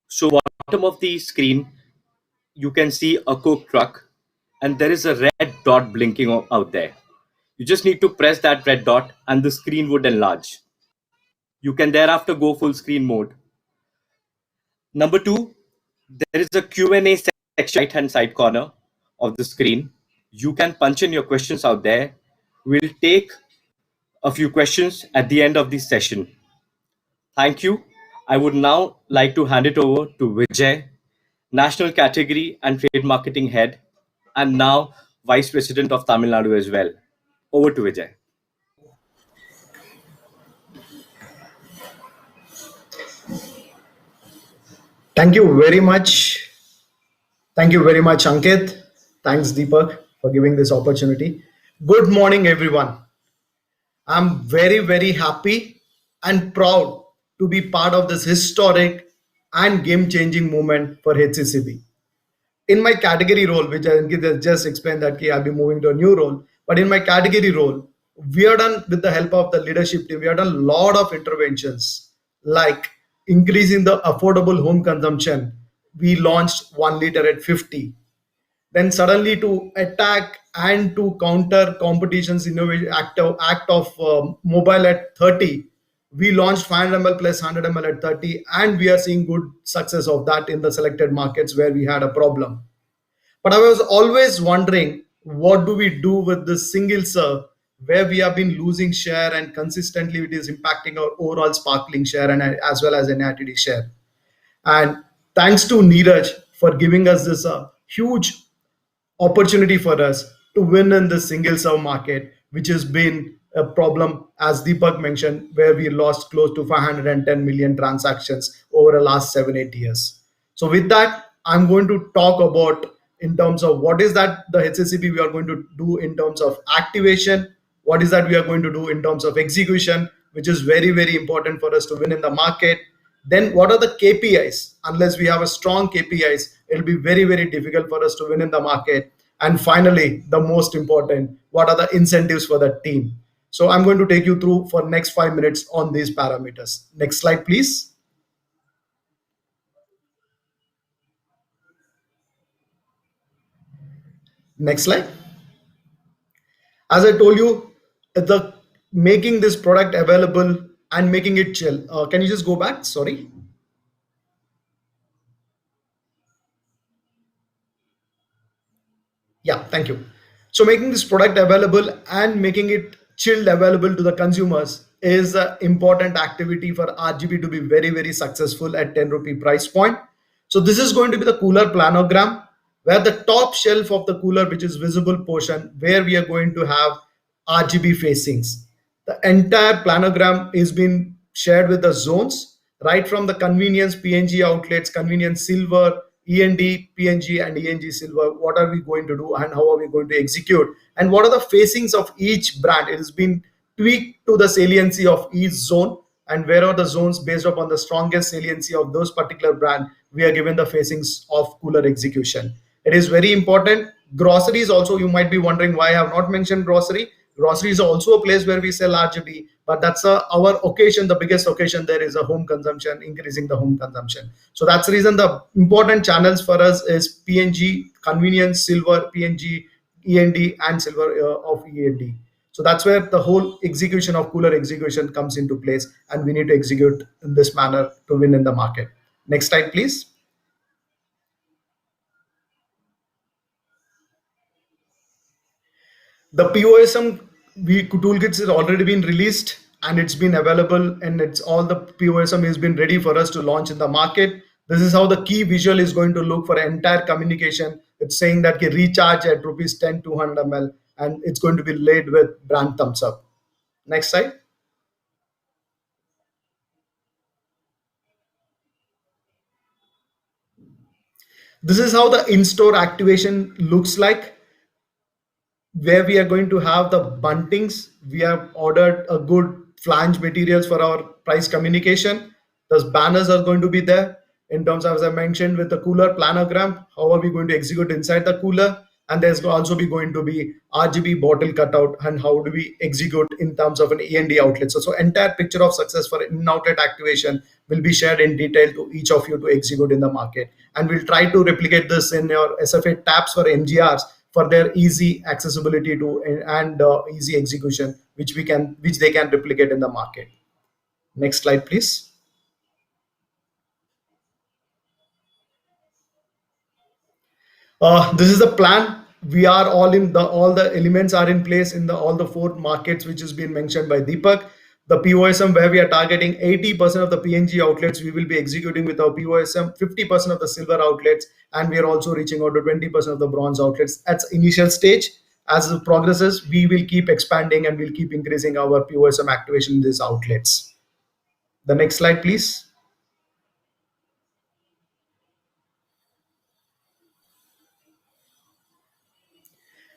So, bottom of the screen, you can see a Coke truck, and there is a red dot blinking out there. You just need to press that red dot, and the screen would enlarge. You can thereafter go full screen mode. Number two, there is a Q&A section right hand side corner of the screen. You can punch in your questions out there. We'll take a few questions at the end of the session. Thank you. I would now like to hand it over to Vijay, National Category and Trade Marketing Head, and now Vice President of Tamil Nadu as well. Over to Vijay. Thank you very much. Thank you very much, Ankit. Thanks, Deepak, for giving this opportunity. Good morning, everyone. I'm very, very happy and proud to be part of this historic and game-changing moment for HCCB. In my category role, which Ankit has just explained that I'll be moving to a new role, but in my category role, we are done with the help of the leadership team. We have done a lot of interventions like increasing the affordable home consumption. We launched 1 liter at 50. Then suddenly to attack and to counter competition's innovation act of mobile at 30, we launched 500 ml plus 100 ml at 30, and we are seeing good success of that in the selected markets where we had a problem. But I was always wondering, what do we do with the single serve where we have been losing share and consistently it is impacting our overall sparkling share and as well as NITD share. And thanks to Neeraj for giving us this huge opportunity for us to win in the single serve market, which has been a problem, as Deepak mentioned, where we lost close to 510 million transactions over the last 7-8 years. So with that, I'm going to talk about in terms of what is that the HCCB we are going to do in terms of activation, what is that we are going to do in terms of execution, which is very, very important for us to win in the market. Then what are the KPIs? Unless we have a strong KPIs, it'll be very, very difficult for us to win in the market. And finally, the most important, what are the incentives for the team? So I'm going to take you through for next 5 minutes on these parameters. Next slide, please. Next slide. As I told you, the making this product available and making it chill. Can you just go back? Sorry. Yeah, thank you. So making this product available and making it chilled available to the consumers is an important activity for RGB to be very, very successful at 10 rupee price point. So this is going to be the cooler planogram, where the top shelf of the cooler, which is visible portion, where we are going to have RGB facings. The entire planogram is being shared with the zones, right from the convenience PNG outlets, convenience silver, END, PNG and ENG silver. What are we going to do and how are we going to execute? And what are the facings of each brand? It has been tweaked to the saliency of each zone, and where are the zones based upon the strongest saliency of those particular brand, we are given the facings of cooler execution. It is very important. Groceries also, you might be wondering why I have not mentioned grocery. Grocery is also a place where we sell RGB, but that's our occasion, the biggest occasion there is a home consumption, increasing the home consumption. So that's the reason the important channels for us is PNG, convenience, silver, PNG, END and silver of END. So that's where the whole execution of cooler execution comes into place, and we need to execute in this manner to win in the market. Next slide, please. The POSM toolkits has already been released and it's been available, and it's all the POSM has been ready for us to launch in the market. This is how the key visual is going to look for entire communication. It's saying that ki recharge at rupees 10 200 ml, and it's going to be laid with brand thumbs up. Next slide. This is how the in-store activation looks like, where we are going to have the buntings. We have ordered a good flange materials for our price communication. Those banners are going to be there in terms of, as I mentioned, with the cooler planogram, how are we going to execute inside the cooler? And there's also going to be RGB bottle cutout, and how do we execute in terms of an E&D outlet. So entire picture of success for in-outlet activation will be shared in detail to each of you to execute in the market. And we'll try to replicate this in your SFA tabs for MGRs for their easy accessibility to and easy execution, which they can replicate in the market. Next slide, please. This is the plan. We are all the elements are in place in all the 4 markets which has been mentioned by Deepak. The POSM, where we are targeting 80% of the PNG outlets, we will be executing with our POSM, 50% of the silver outlets, and we are also reaching out to 20% of the bronze outlets. At initial stage, as it progresses, we will keep expanding and we'll keep increasing our POSM activation in these outlets. The next slide, please.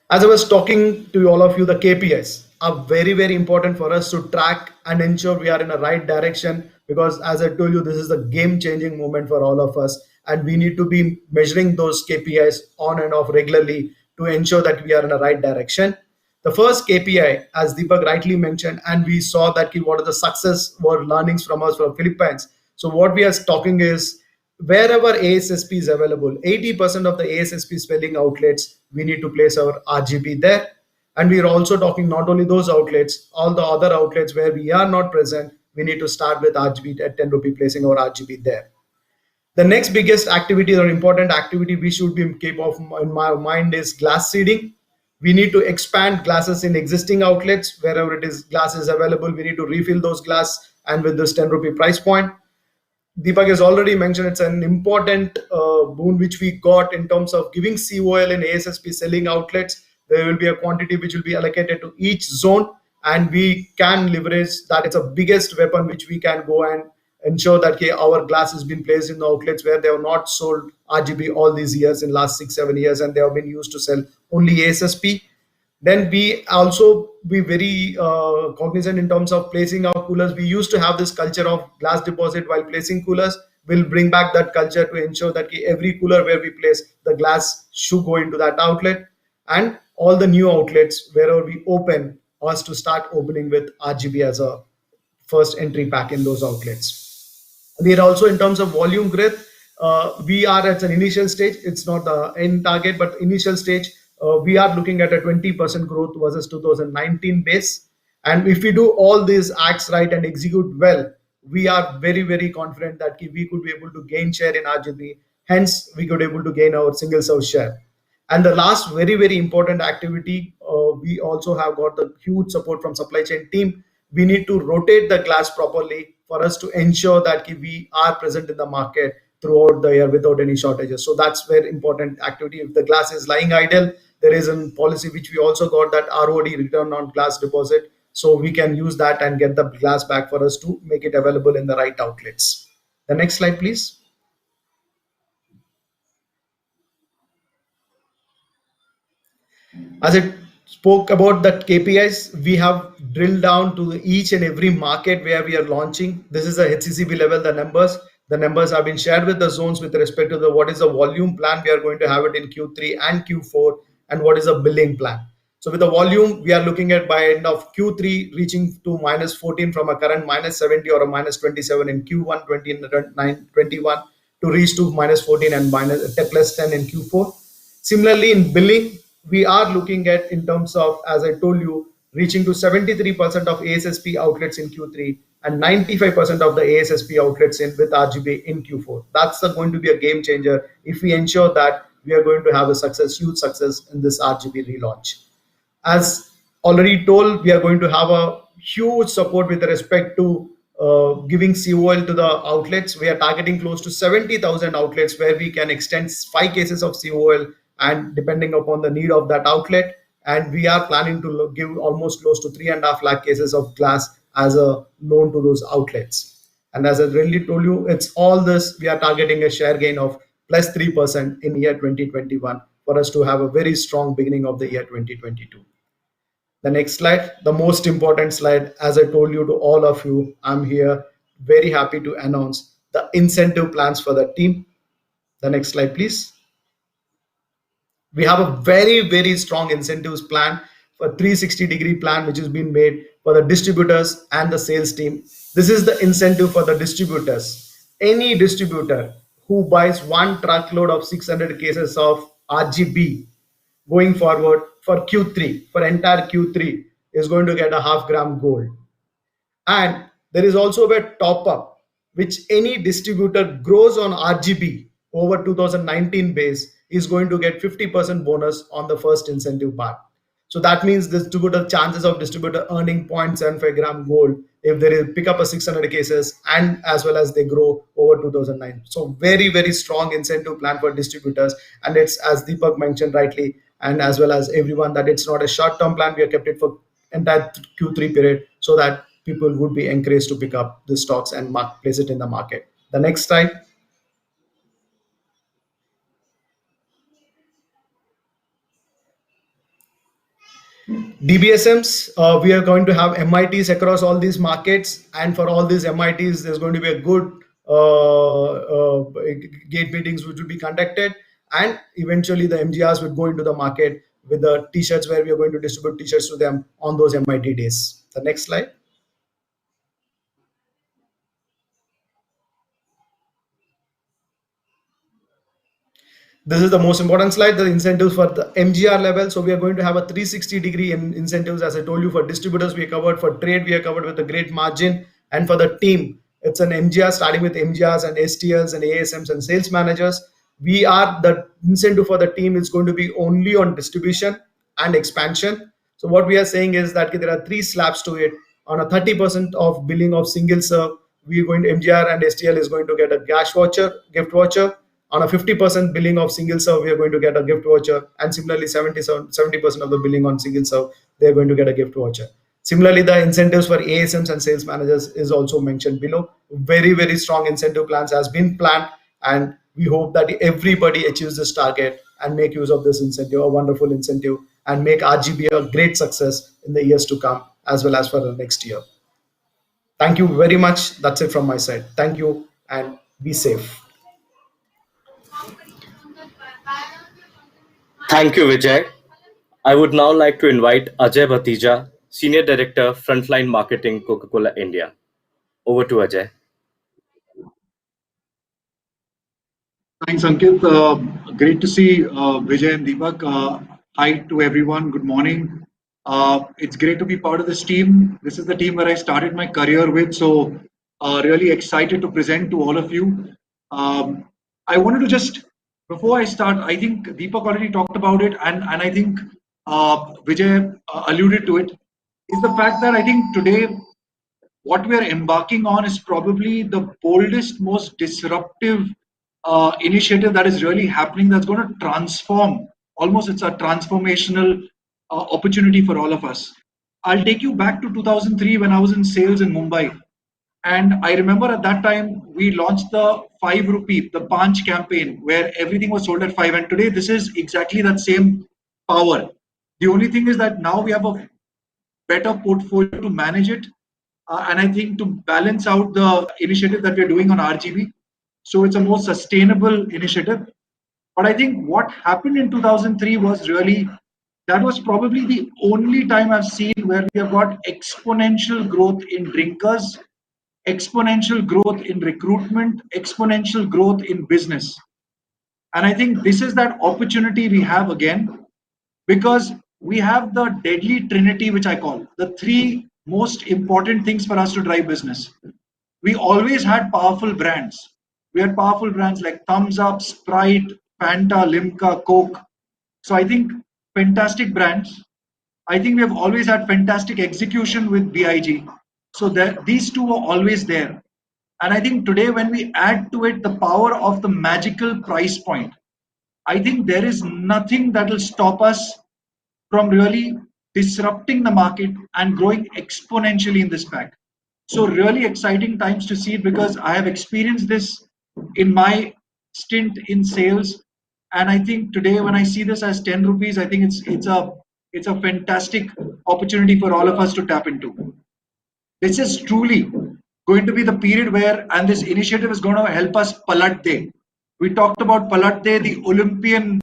As I was talking to all of you, the KPIs are very, very important for us to track and ensure we are in the right direction, because as I told you, this is a game-changing moment for all of us, and we need to be measuring those KPIs on and off regularly to ensure that we are in the right direction. The first KPI, as Deepak rightly mentioned, and we saw that what are the success or learnings from us from Philippines. So what we are talking is, wherever ASSP is available, 80% of the ASSP spelling outlets, we need to place our RGB there. And we are also talking not only those outlets, all the other outlets where we are not present, we need to start with RGB at 10 rupee, placing our RGB there. The next biggest activity or important activity we should be keep of in my mind is glass seeding. We need to expand glasses in existing outlets. Wherever it is glass is available, we need to refill those glass, and with this 10 rupee price point. Deepak has already mentioned it's an important boon which we got in terms of giving COL and ASSP selling outlets. There will be a quantity which will be allocated to each zone, and we can leverage that. It's a biggest weapon which we can go and ensure that our glass has been placed in the outlets where they have not sold RGB all these years, in last 6-7 years, and they have been used to sell only ASSP. Then we also be very cognizant in terms of placing our coolers. We used to have this culture of glass deposit while placing coolers. We'll bring back that culture to ensure that every cooler where we place, the glass should go into that outlet. And all the new outlets wherever we open, us to start opening with RGB as a first entry pack in those outlets. We are also, in terms of volume growth, we are at an initial stage. It's not the end target, but initial stage. We are looking at a 20% growth versus 2019 base. And if we do all these acts right and execute well, we are very, very confident that we could be able to gain share in RGB. Hence, we could be able to gain our single source share. And the last very, very important activity, we also have got the huge support from supply chain team. We need to rotate the glass properly for us to ensure that we are present in the market throughout the year without any shortages. So that's very important activity. If the glass is lying idle, there is a policy which we also got, that ROD, return on glass deposit. So we can use that and get the glass back for us to make it available in the right outlets. The next slide, please. As I spoke about that KPIs, we have drilled down to each and every market where we are launching. This is a HCCB level, the numbers. The numbers have been shared with the zones with respect to what is the volume plan we are going to have it in Q3 and Q4, and what is the billing plan. So with the volume, we are looking at by end of Q3 reaching to -14 from a current -70 or a -27 in Q1 21 to reach to -14 and +10 in Q4. Similarly, in billing, we are looking at, in terms of, as I told you, reaching to 73% of ASSP outlets in Q3 and 95% of the ASSP outlets with RGB in Q4. That's going to be a game changer if we ensure that we are going to have a huge success in this RGB relaunch. As already told, we are going to have a huge support with respect to giving COL to the outlets. We are targeting close to 70,000 outlets where we can extend 5 cases of COL and depending upon the need of that outlet. And we are planning to give almost close to 3.5 lakh cases of glass as a loan to those outlets. And as I really told you, it's all this. We are targeting a share gain of plus 3% in year 2021 for us to have a very strong beginning of the year 2022. The next slide, the most important slide, as I told you to all of you, I'm here very happy to announce the incentive plans for the team. The next slide, please. We have a very, very strong incentives plan for 360-degree plan, which has been made for the distributors and the sales team. This is the incentive for the distributors. Any distributor who buys 1 truckload of 600 cases of RGB going forward for Q3, for entire Q3, is going to get a half gram gold. And there is also a top up, which any distributor grows on RGB over 2019 base is going to get 50% bonus on the first incentive part. So that means distributor chances of distributor earning 0.75 gram gold if they pick up a 600 cases and as well as they grow over 2009. So very, very strong incentive plan for distributors. And it's, as Deepak mentioned rightly, and as well as everyone, that it's not a short-term plan. We have kept it for entire Q3 period so that people would be encouraged to pick up the stocks and place it in the market. The next slide. DBSMs, we are going to have MITs across all these markets, and for all these MITs, there's going to be a good gate meetings which will be conducted, and eventually the MGRs will go into the market with the t-shirts where we are going to distribute t-shirts to them on those MIT days. The next slide. This is the most important slide, the incentives for the MGR level. So we are going to have a 360-degree incentives. As I told you, for distributors, we are covered. For trade, we are covered with a great margin. And for the team, it's an MGR starting with MGRs and STLs and ASMs and sales managers. The incentive for the team is going to be only on distribution and expansion. So what we are saying is that there are 3 slabs to it. On a 30% of billing of single serve, we are going to MGR and STL is going to get a cash voucher, gift voucher. On a 50% billing of single serve, we are going to get a gift voucher. And similarly, 70% of the billing on single serve, they are going to get a gift voucher. Similarly, the incentives for ASMs and sales managers is also mentioned below. Very, very strong incentive plans has been planned. And we hope that everybody achieves this target and make use of this incentive, a wonderful incentive, and make RGB a great success in the years to come, as well as for the next year. Thank you very much. That's it from my side. Thank you and be safe. Thank you, Vijay. I would now like to invite Ajay Bhatija, Senior Director, Frontline Marketing, Coca-Cola India. Over to Ajay. Thanks, Ankit. Great to see Vijay and Deepak. Hi to everyone. Good morning. It's great to be part of this team. This is the team where I started my career with, so really excited to present to all of you. I wanted to just, before I start, I think Deepak already talked about it, and I think Vijay alluded to it, is the fact that I think today what we are embarking on is probably the boldest, most disruptive initiative that is really happening, that's going to transform, almost it's a transformational opportunity for all of us. I'll take you back to 2003 when I was in sales in Mumbai. And I remember at that time, we launched the 5 rupee, the Panch campaign, where everything was sold at 5. And today, this is exactly that same power. The only thing is that now we have a better portfolio to manage it. And I think to balance out the initiative that we're doing on RGB. So it's a more sustainable initiative. But I think what happened in 2003 was really, that was probably the only time I've seen where we have got exponential growth in drinkers, exponential growth in recruitment, exponential growth in business. And I think this is that opportunity we have again, because we have the deadly trinity, which I call the 3 most important things for us to drive business. We always had powerful brands. We had powerful brands like Thumbs Up, Sprite, Fanta, Limca, Coke. So I think fantastic brands. I think we have always had fantastic execution with BIG. So these two are always there. And I think today when we add to it the power of the magical price point, I think there is nothing that will stop us from really disrupting the market and growing exponentially in this pack. So really exciting times to see it, because I have experienced this in my stint in sales. And I think today when I see this as 10 rupees, I think it's a fantastic opportunity for all of us to tap into. This is truly going to be the period where, and this initiative is going to help us Palat De. We talked about Palat De, the Olympian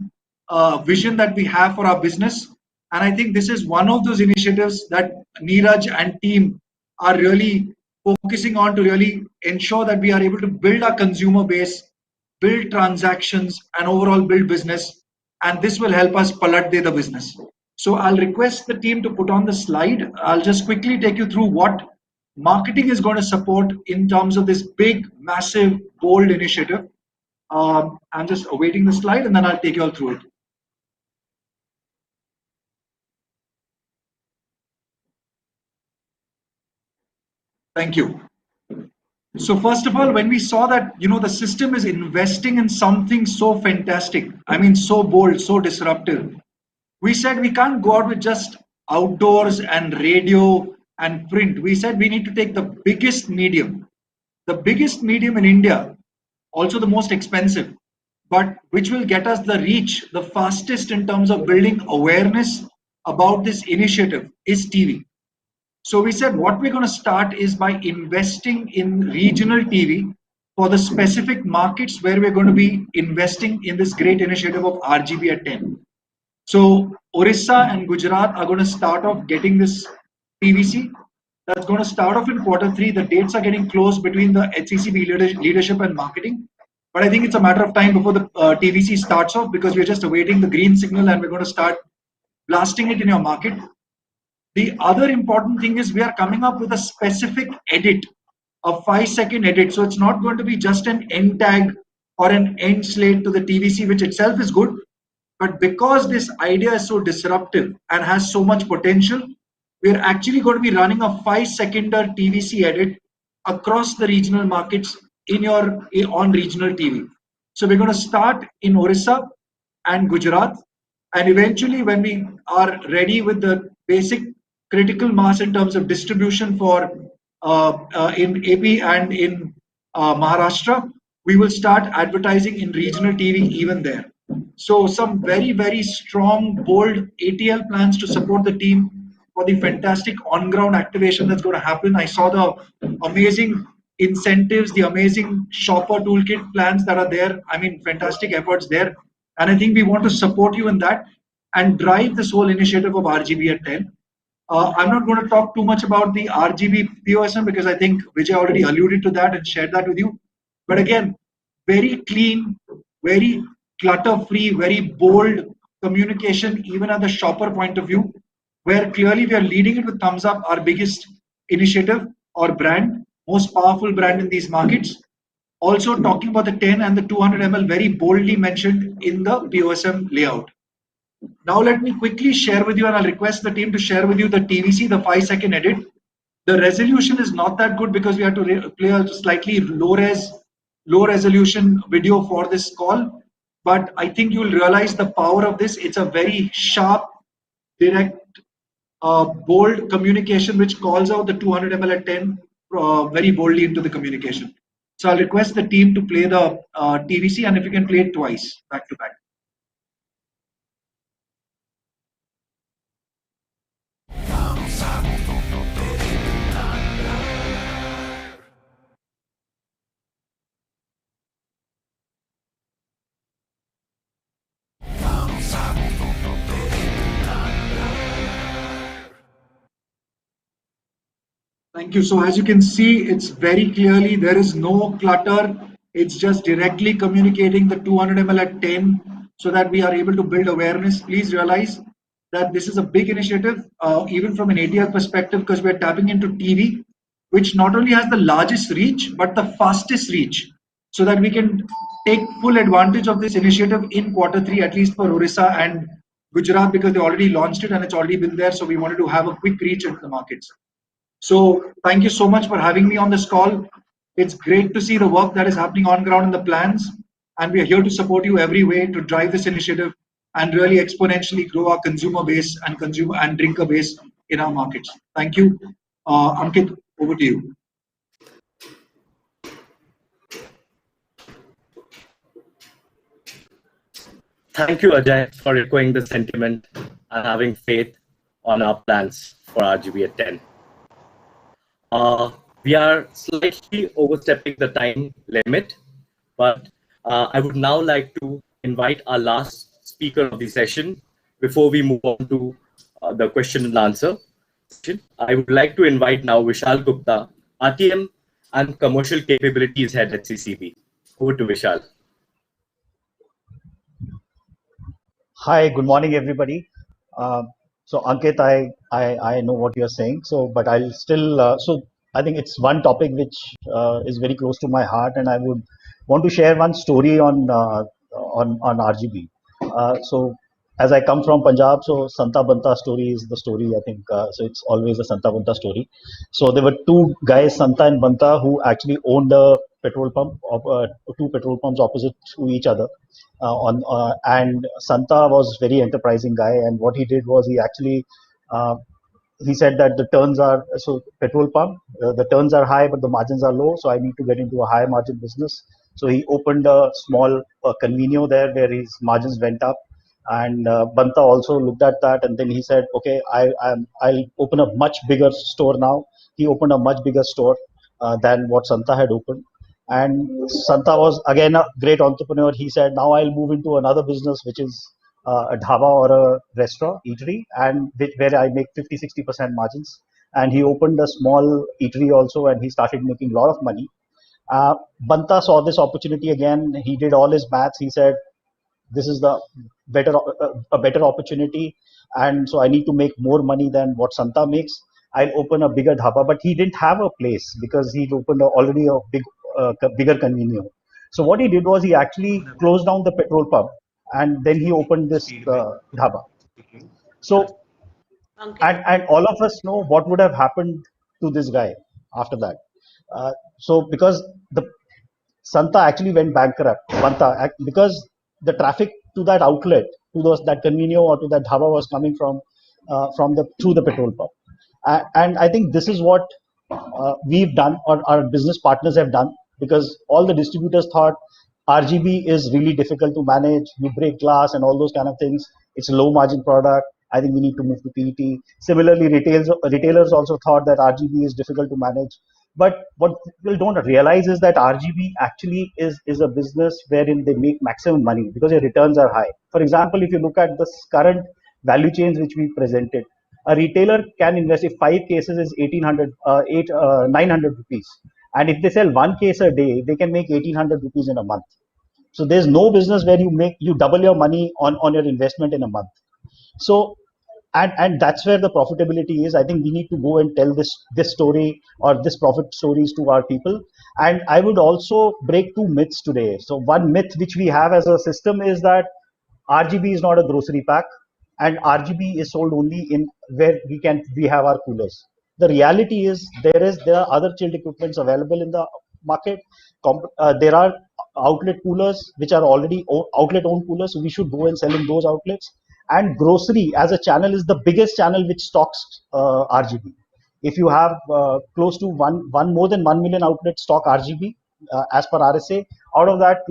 vision that we have for our business. And I think this is one of those initiatives that Neeraj and team are really focusing on to really ensure that we are able to build our consumer base, build transactions, and overall build business. And this will help us Palat De the business. So I'll request the team to put on the slide. I'll just quickly take you through what marketing is going to support in terms of this big, massive, bold initiative. I'm just awaiting the slide and then I'll take you all through it. Thank you. So first of all, when we saw that, the system is investing in something so fantastic, I mean, so bold, so disruptive, we said we can't go out with just outdoors and radio and print. We said we need to take the biggest medium in India, also the most expensive, but which will get us the reach the fastest in terms of building awareness about this initiative is TV. So we said what we're going to start is by investing in regional TV for the specific markets where we're going to be investing in this great initiative of RGB at 10. So Orissa and Gujarat are going to start off getting this TVC. That's going to start off in Q3. The dates are getting close between the HCCB leadership and marketing. But I think it's a matter of time before the TVC starts off, because we're just awaiting the green signal and we're going to start blasting it in your market. The other important thing is we are coming up with a specific edit, a 5-second edit. So it's not going to be just an end tag or an end slate to the TVC, which itself is good. But because this idea is so disruptive and has so much potential, we're actually going to be running a 5-seconder TVC edit across the regional markets on regional TV. So we're going to start in Orissa and Gujarat. And eventually when we are ready with the basic critical mass in terms of distribution for in AP and in Maharashtra, we will start advertising in regional TV even there. So some very, very strong, bold ATL plans to support the team for the fantastic on-ground activation that's going to happen. I saw the amazing incentives, the amazing shopper toolkit plans that are there. I mean, fantastic efforts there. And I think we want to support you in that and drive this whole initiative of RGB at 10. I'm not going to talk too much about the RGB POSM because I think Vijay already alluded to that and shared that with you. But again, very clean, very clutter-free, very bold communication, even at the shopper point of view, where clearly we are leading it with Thumbs Up, our biggest initiative or brand, most powerful brand in these markets. Also talking about the 10 and the 200 ml very boldly mentioned in the POSM layout. Now let me quickly share with you, and I'll request the team to share with you the TVC, the 5-second edit. The resolution is not that good because we have to play a slightly low resolution video for this call. But I think you'll realize the power of this. It's a very sharp, direct, bold communication which calls out the 200 ml at 10 very boldly into the communication. So I'll request the team to play the TVC, and if you can play it twice, back to back. Thank you. So as you can see, it's very clearly, there is no clutter. It's just directly communicating the 200 ml at 10 so that we are able to build awareness. Please realize that this is a big initiative, even from an ATL perspective, because we're tapping into TV, which not only has the largest reach, but the fastest reach, so that we can take full advantage of this initiative in Q3, at least for Orissa and Gujarat, because they already launched it and it's already been there. So we wanted to have a quick reach into the markets. So thank you so much for having me on this call. It's great to see the work that is happening on ground in the plans, and we are here to support you every way to drive this initiative and really exponentially grow our consumer base and drinker base in our markets. Thank you. Ankit, over to you. Thank you, Ajay, for echoing the sentiment and having faith on our plans for RGB at 10. We are slightly overstepping the time limit, but I would now like to invite our last speaker of the session before we move on to the question and answer session. I would like to invite now Vishal Gupta, RTM and Commercial Capabilities Head at CCB. Over to Vishal. Hi, good morning, everybody. So Ankit, I know what you're saying. So, but I'll still. So I think it's one topic which is very close to my heart, and I would want to share one story on RGB. So as I come from Punjab, so Santa Banta story is the story. I think so. It's always a Santa Banta story. So there were two guys, Santa and Banta, who actually owned a petrol pump, two petrol pumps opposite to each other. And Santa was very enterprising guy, and what he did was he actually he said that the turns are petrol pump, the turns are high but the margins are low, so I need to get into a high margin business. So he opened a small convenio there where his margins went up, and Banta also looked at that, and then he said, okay, I'll open a much bigger store now. He opened a much bigger store than what Santa had opened. And Santa was again a great entrepreneur. He said, now I'll move into another business, which is a dhaba or a restaurant, eatery, and where I make 50-60% margins. And he opened a small eatery also, and he started making a lot of money. Banta saw this opportunity again. He did all his maths. He said, this is a better opportunity, and so I need to make more money than what Santa makes. I'll open a bigger dhaba, but he didn't have a place because he'd opened already a bigger convenio. So what he did was he actually closed down the petrol pump, and then he opened this dhaba. So, and all of us know what would have happened to this guy after that. So because the Santa actually went bankrupt, Banta, because the traffic to that outlet, to that convenio or to that dhaba was coming from through the petrol pump. And I think this is what we've done, or our business partners have done, because all the distributors thought RGB is really difficult to manage. You break glass and all those kind of things. It's a low margin product. I think we need to move to PET. Similarly, retailers also thought that RGB is difficult to manage. But what people don't realize is that RGB actually is a business wherein they make maximum money because their returns are high. For example, if you look at the current value chains which we presented, a retailer can invest, if 5 cases is 900 rupees. And if they sell 1 case a day, they can make 1800 rupees in a month. So there's no business where you double your money on your investment in a month. So, and that's where the profitability is. I think we need to go and tell this story or this profit stories to our people. And I would also break 2 myths today. So one myth which we have as a system is that RGB is not a grocery pack, and RGB is sold only in where we have our coolers. The reality is there are other chilled equipments available in the market. There are outlet coolers which are already outlet owned coolers, so we should go and sell in those outlets. And grocery as a channel is the biggest channel which stocks RGB. If you have close to more than 1 million outlets stock RGB as per RSA, out of that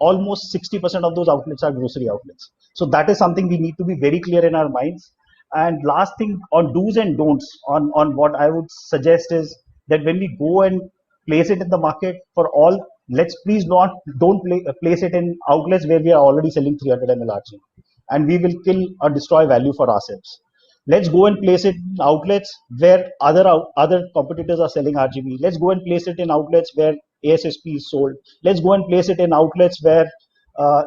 almost 60% of those outlets are grocery outlets. So that is something we need to be very clear in our minds. And last thing on do's and don'ts, on what I would suggest is that when we go and place it in the market for all, let's please don't place it in outlets where we are already selling 300 ml RGB, and we will kill or destroy value for ourselves. Let's go and place it in outlets where other competitors are selling RGB. Let's go and place it in outlets where ASSP is sold. Let's go and place it in outlets where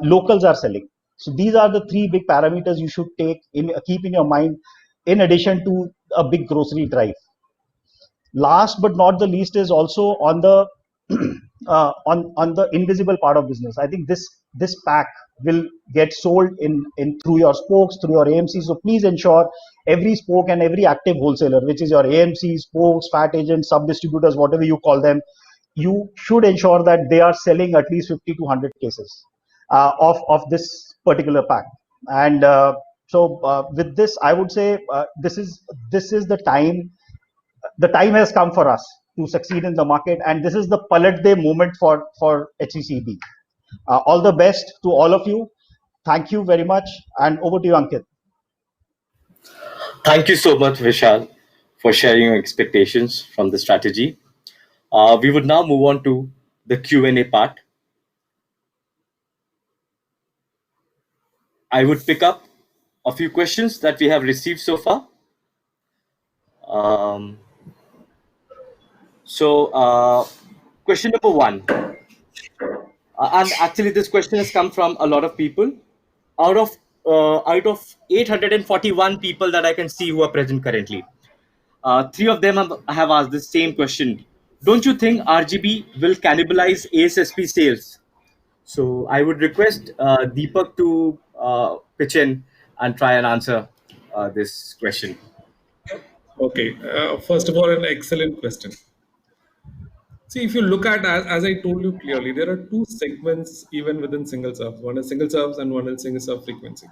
locals are selling. So these are the 3 big parameters you should keep in your mind, in addition to a big grocery drive. Last but not the least is also on the on the invisible part of business. I think this pack will get sold in through your spokes, through your AMC. So please ensure every spoke and every active wholesaler, which is your AMC, spokes, fat agents, sub distributors, whatever you call them, you should ensure that they are selling at least 50 to 100 cases of this particular pack. And with this, I would say this is the time. The time has come for us to succeed in the market, and this is the Palat Day moment for HCCB. All the best to all of you. Thank you very much, and over to you, Ankit. Thank you so much, Vishal, for sharing your expectations from the strategy. We would now move on to the Q&A part. I would pick up a few questions that we have received so far. Question number one, and actually this question has come from a lot of people. Out of 841 people that I can see who are present currently, 3 of them have asked the same question. Don't you think RGB will cannibalize ASSP sales? So I would request Deepak to pitch in and try and answer this question. Okay, first of all, an excellent question. See, if you look at, as I told you clearly, there are 2 segments even within single serves. One is single serves and one is single serve frequency.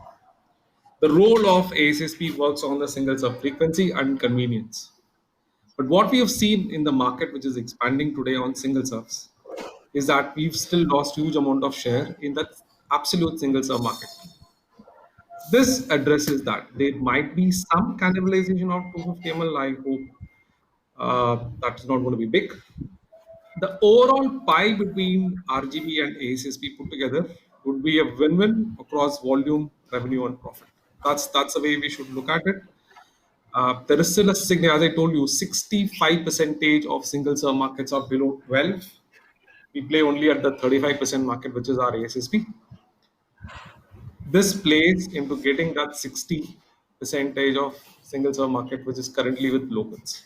The role of ASSP works on the single serve frequency and convenience. But what we have seen in the market, which is expanding today on single serves, is that we've still lost huge amount of share in that absolute single serve market. This addresses that. There might be some cannibalization of 250 ml. I hope that is not going to be big. The overall pie between RGB and ASSP put together would be a win-win across volume, revenue, and profit. That's the way we should look at it. There is still a significant, as I told you, 65% of single serve markets are below 12. We play only at the 35% market, which is our ASSP. This plays into getting that 60% of single serve market, which is currently with locals.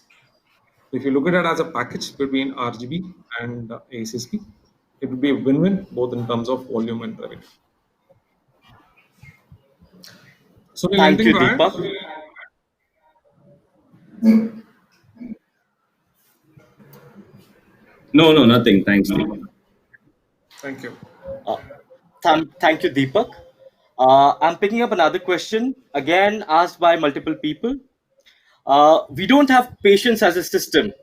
If you look at it as a package between RGB and ASSP, it would be a win-win both in terms of volume and revenue. So thank you, Deepak. No, nothing. Thanks, Deepak. Thank you. Thank you, Deepak. I'm picking up another question, again asked by multiple people. We don't have patience as a system.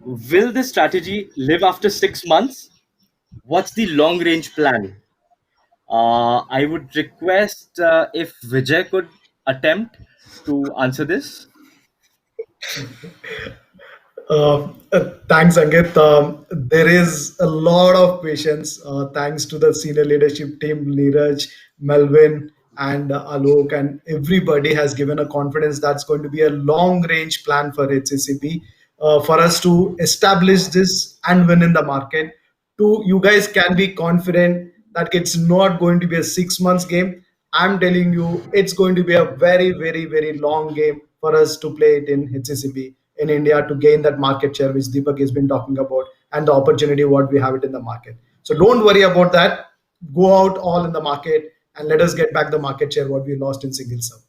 Will this strategy live after 6 months? What's the long-range plan? I would request if Vijay could attempt to answer this. Thanks, Ankit. There is a lot of patience thanks to the senior leadership team, Neeraj, Melvin, and Alok, and everybody has given a confidence that's going to be a long-range plan for HCCB for us to establish this and win in the market. You guys can be confident that it's not going to be a 6 months game. I'm telling you, it's going to be a very, very, very long game for us to play it in HCCB in India to gain that market share, which Deepak has been talking about, and the opportunity what we have it in the market. So don't worry about that. Go out all in the market and let us get back the market share what we lost in single serve.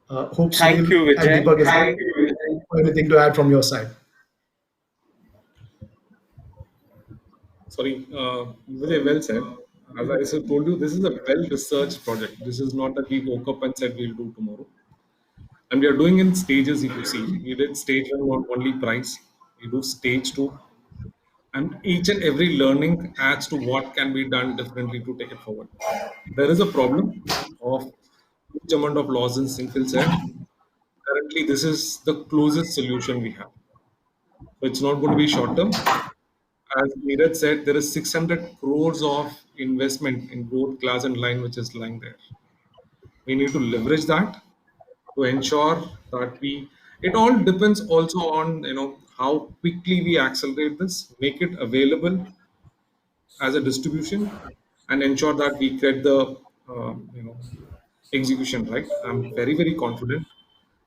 Hope Thank you, Vijay. And Deepak, is anything to add from your side? Sorry, Vijay, well said. As I told you, this is a well-researched project. This is not that we woke up and said we'll do tomorrow. And we are doing in stages, if you see. We did stage 1 only price. We do stage 2. And each and every learning adds to what can be done differently to take it forward. There is a problem of huge amount of loss in single serve. Currently, this is the closest solution we have. So it's not going to be short term. As Neeraj said, there is 600 crores of investment in both glass and line, which is lying there. We need to leverage that to ensure that it all depends also on, how quickly we accelerate this, make it available as a distribution, and ensure that we get the, execution right. I'm very, very confident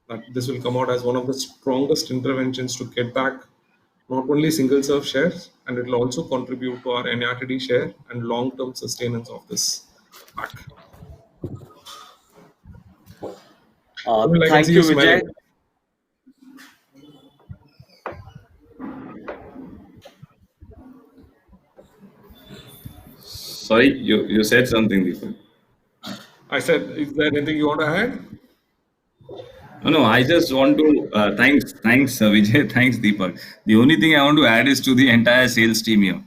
that this will come out as one of the strongest interventions to get back not only single serve shares, and it will also contribute to our NRTD share and long-term sustenance of this pack. Well, I can Thank see you, you Vijay. smiling. Sorry, you said something, Deepak. I said, is there anything you want to add? No, I just want to thanks, Vijay, thanks, Deepak. The only thing I want to add is to the entire sales team here.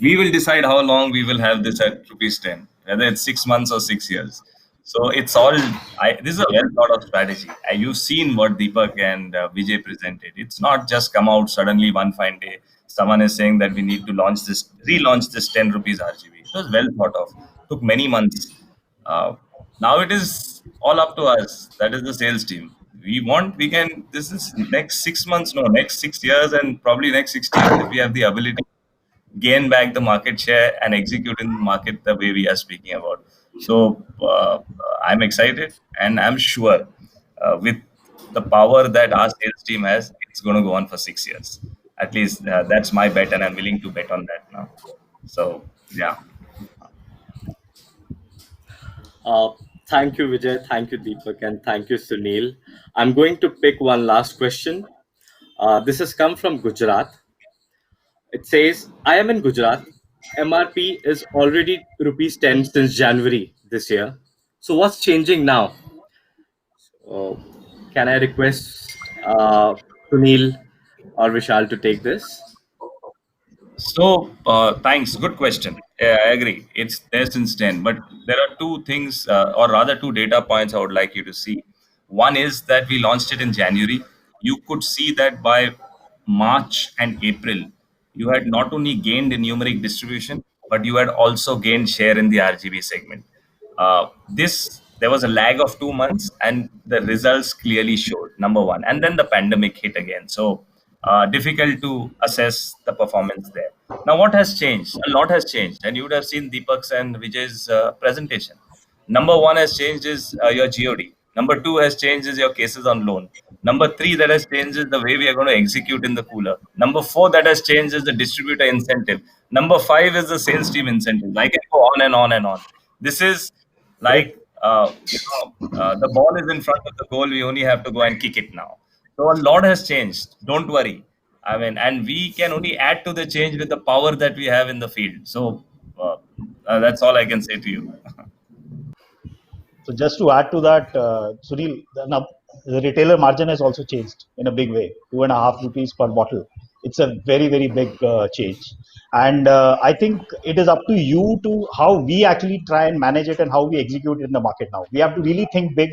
We will decide how long we will have this at rupees 10, whether it's 6 months or 6 years. So it's all, this is a well thought of strategy. You've seen what Deepak and Vijay presented. It's not just come out suddenly one fine day. Someone is saying that we need to relaunch this 10 rupees RGB. It was well thought of. Took many months. Now it is all up to us. That is the sales team. We can, this is next 6 months, no, next 6 years and probably next 60 years if we have the ability gain back the market share and execute in the market the way we are speaking about. So I'm excited and I'm sure with the power that our sales team has, it's going to go on for 6 years. At least that's my bet and I'm willing to bet on that now. So yeah. Thank you, Vijay. Thank you, Deepak. And thank you, Sunil. I'm going to pick one last question. This has come from Gujarat. It says, I am in Gujarat. MRP is already rupees 10 since January this year. So what's changing now? Can I request Sunil or Vishal to take this? So thanks. Good question. Yeah, I agree. It's there since 10, but there are two things, or rather two data points I would like you to see. One is that we launched it in January. You could see that by March and April, you had not only gained in numeric distribution, but you had also gained share in the RGB segment. There was a lag of 2 months, and the results clearly showed. Number one, and then the pandemic hit again. So difficult to assess the performance there. Now, what has changed? A lot has changed, and you would have seen Deepak's and Vijay's presentation. Number one has changed is your GOD. Number two has changed is your cases on loan. Number three that has changed is the way we are going to execute in the cooler. Number four that has changed is the distributor incentive. Number five is the sales team incentive. I can go on and on and on. This is like the ball is in front of the goal. We only have to go and kick it now. So a lot has changed. Don't worry. I mean, and we can only add to the change with the power that we have in the field. So that's all I can say to you. So just to add to that, Sunil, now the retailer margin has also changed in a big way, 2.5 rupees per bottle. It's a very, very big change. And I think it is up to you to how we actually try and manage it and how we execute it in the market now. We have to really think big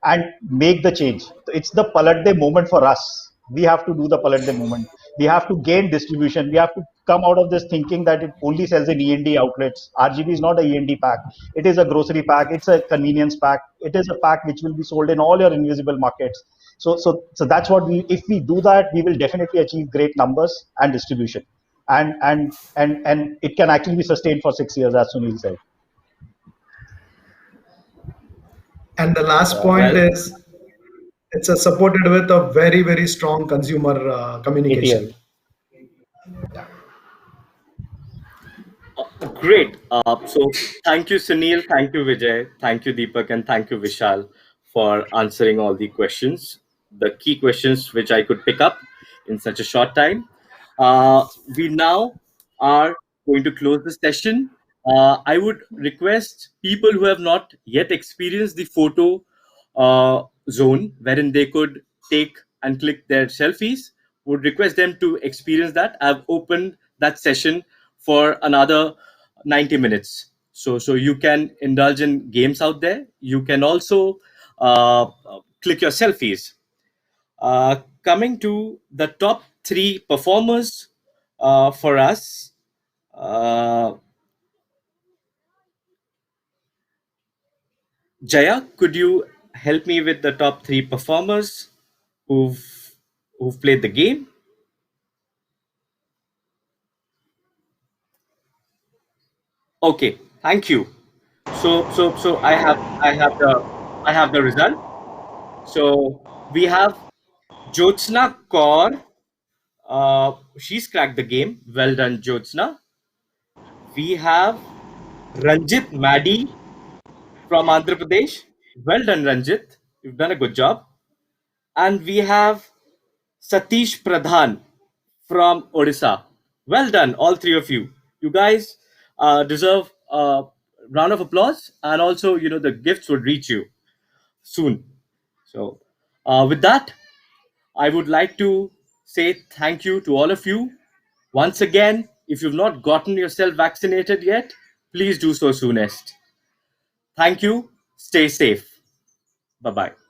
and make the change. It's the Palat De moment for us. We have to do the Palat De moment. We have to gain distribution. We have to come out of this thinking that it only sells in E&D outlets. RGB is not a E&D pack. It is a grocery pack. It's a convenience pack. It is a pack which will be sold in all your invisible markets. So that's what if we do that, we will definitely achieve great numbers and distribution. And it can actually be sustained for 6 years, as Sunil said. And the last point is it's supported with a very, very strong consumer communication. Great. So thank you, Sunil. Thank you, Vijay. Thank you, Deepak. And thank you, Vishal, for answering all the questions, the key questions which I could pick up in such a short time. We now are going to close the session. I would request people who have not yet experienced the photo zone wherein they could take and click their selfies, would request them to experience that. I've opened that session for another 90 minutes. So you can indulge in games out there. You can also click your selfies. Coming to the top 3 performers for us. Jaya, could you help me with the top 3 performers who've played the game? Okay, thank you. So I have the result. So we have Jyotsna Kaur. She's cracked the game. Well done, Jyotsna. We have Ranjit Madi from Andhra Pradesh. Well done, Ranjit. You've done a good job. And we have Satish Pradhan from Odisha. Well done, all three of you. You guys deserve a round of applause, and also, the gifts would reach you soon. So, with that, I would like to say thank you to all of you. Once again, if you've not gotten yourself vaccinated yet, please do so soonest. Thank you. Stay safe. Bye-bye.